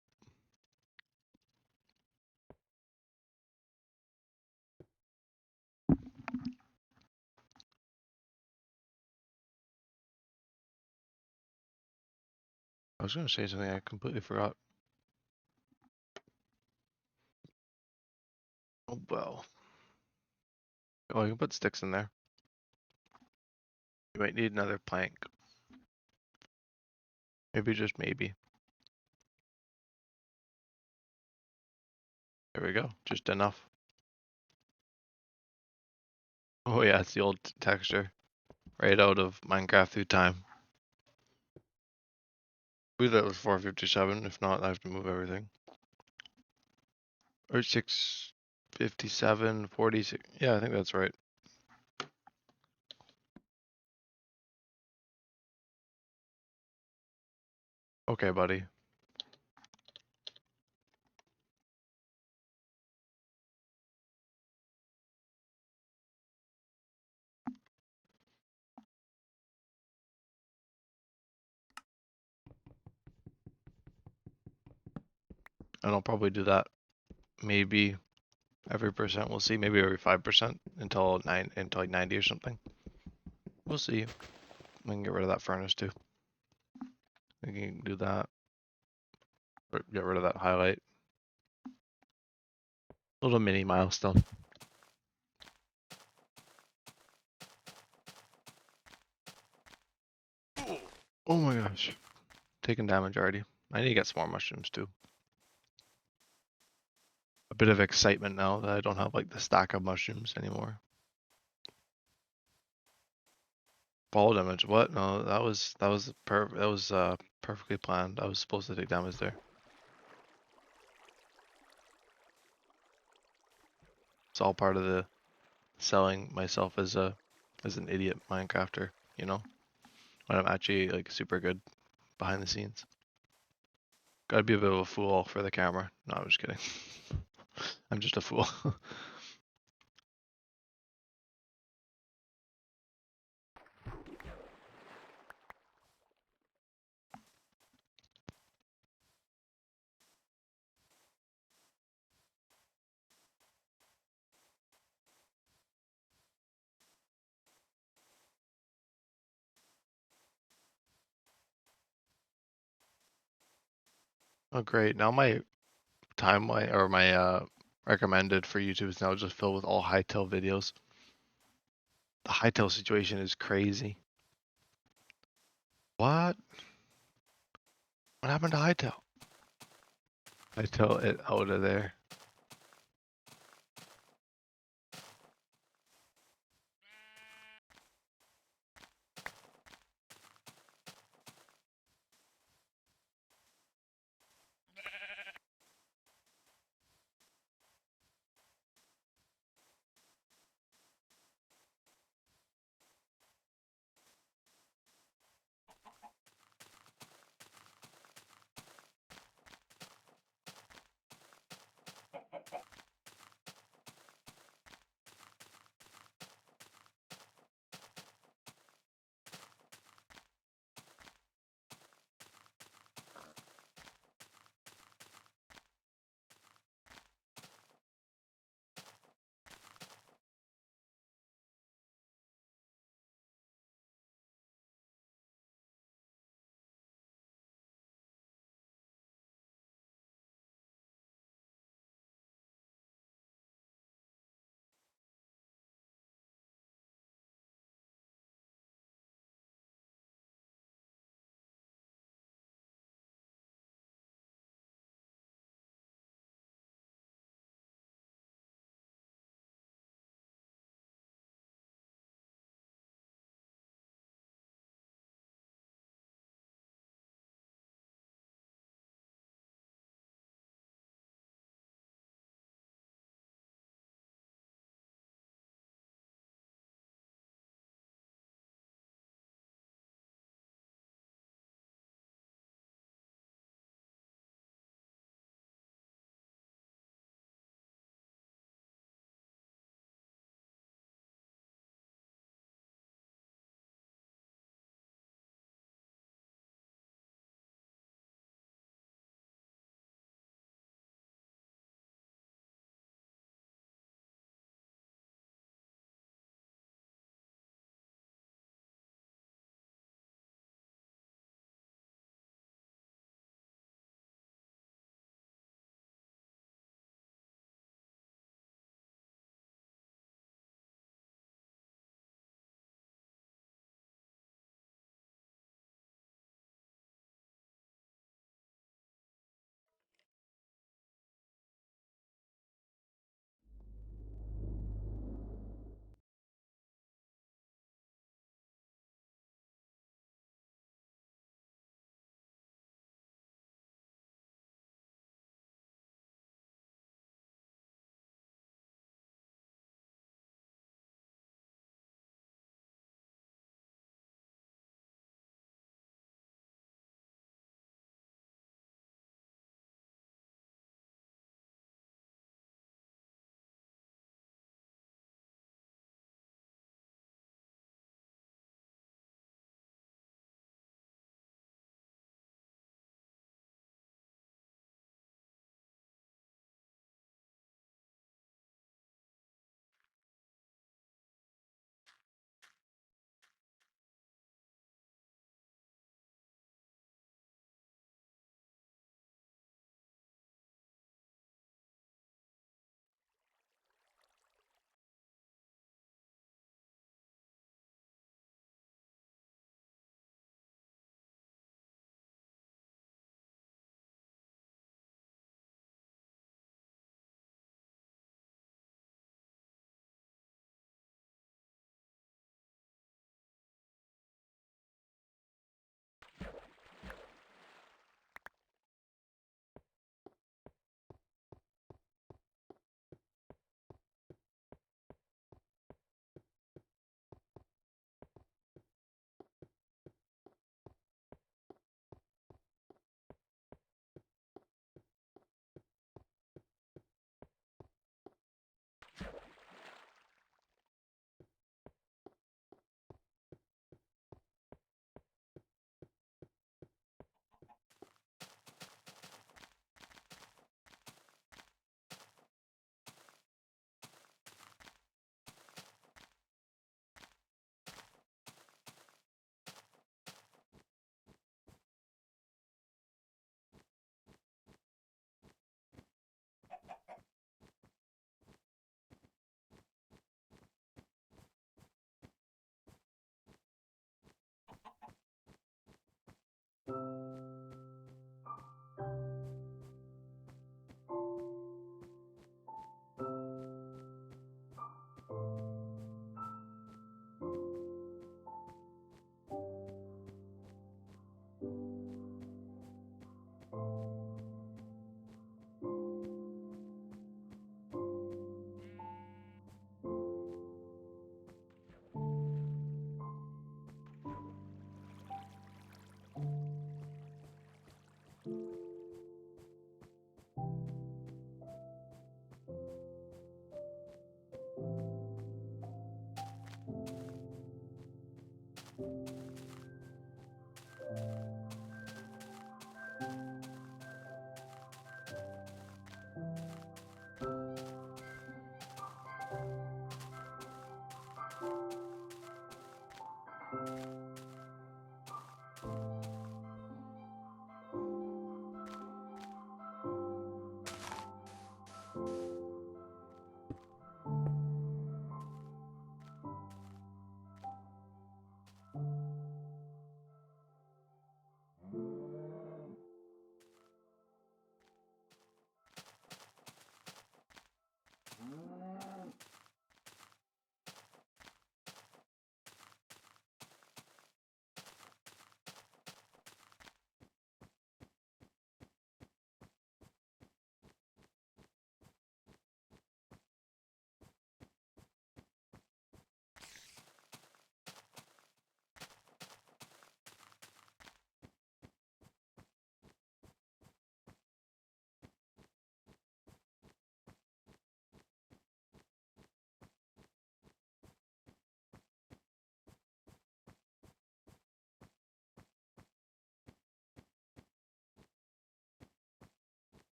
I was gonna say something I completely forgot. Oh well. Oh, I can put sticks in there. You might need another plank. Maybe just maybe. There we go. Just enough. Oh yeah, it's the old texture. Right out of Minecraft through time. I believe that was 457. If not, I have to move everything. Or 657, 46. Yeah, I think that's right. Okay, buddy. And I'll probably do that maybe every percent. We'll see. Maybe every 5% until like 90 or something. We'll see. We can get rid of that furnace too. We can do that. Or get rid of that highlight. Little mini milestone. Oh my gosh. Taking damage already. I need to get some more mushrooms too. A bit of excitement now that I don't have like the stack of mushrooms anymore. Fall damage. What? No, that was perfectly planned. I was supposed to take damage there. It's all part of the selling myself as an idiot Minecrafter, you know? When I'm actually like super good behind the scenes. Gotta be a bit of a fool for the camera. No, I'm just kidding. I'm just a fool. Oh great. Now my timeline or my recommended for YouTube is now just filled with all Hytale videos. The Hytale situation is crazy. What? What happened to Hytale? Hytale it out of there.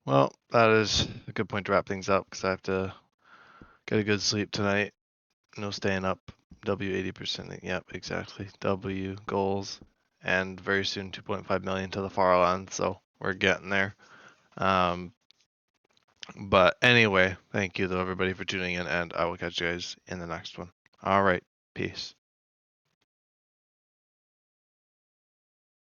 Well, that is a good point to wrap things up because I have to get a good sleep tonight. No staying up. W 80%. Yep, exactly. W goals, and very soon 2.5 million to the Farlands. So we're getting there. But anyway, thank you though everybody for tuning in, and I will catch you guys in the next one. All right, peace.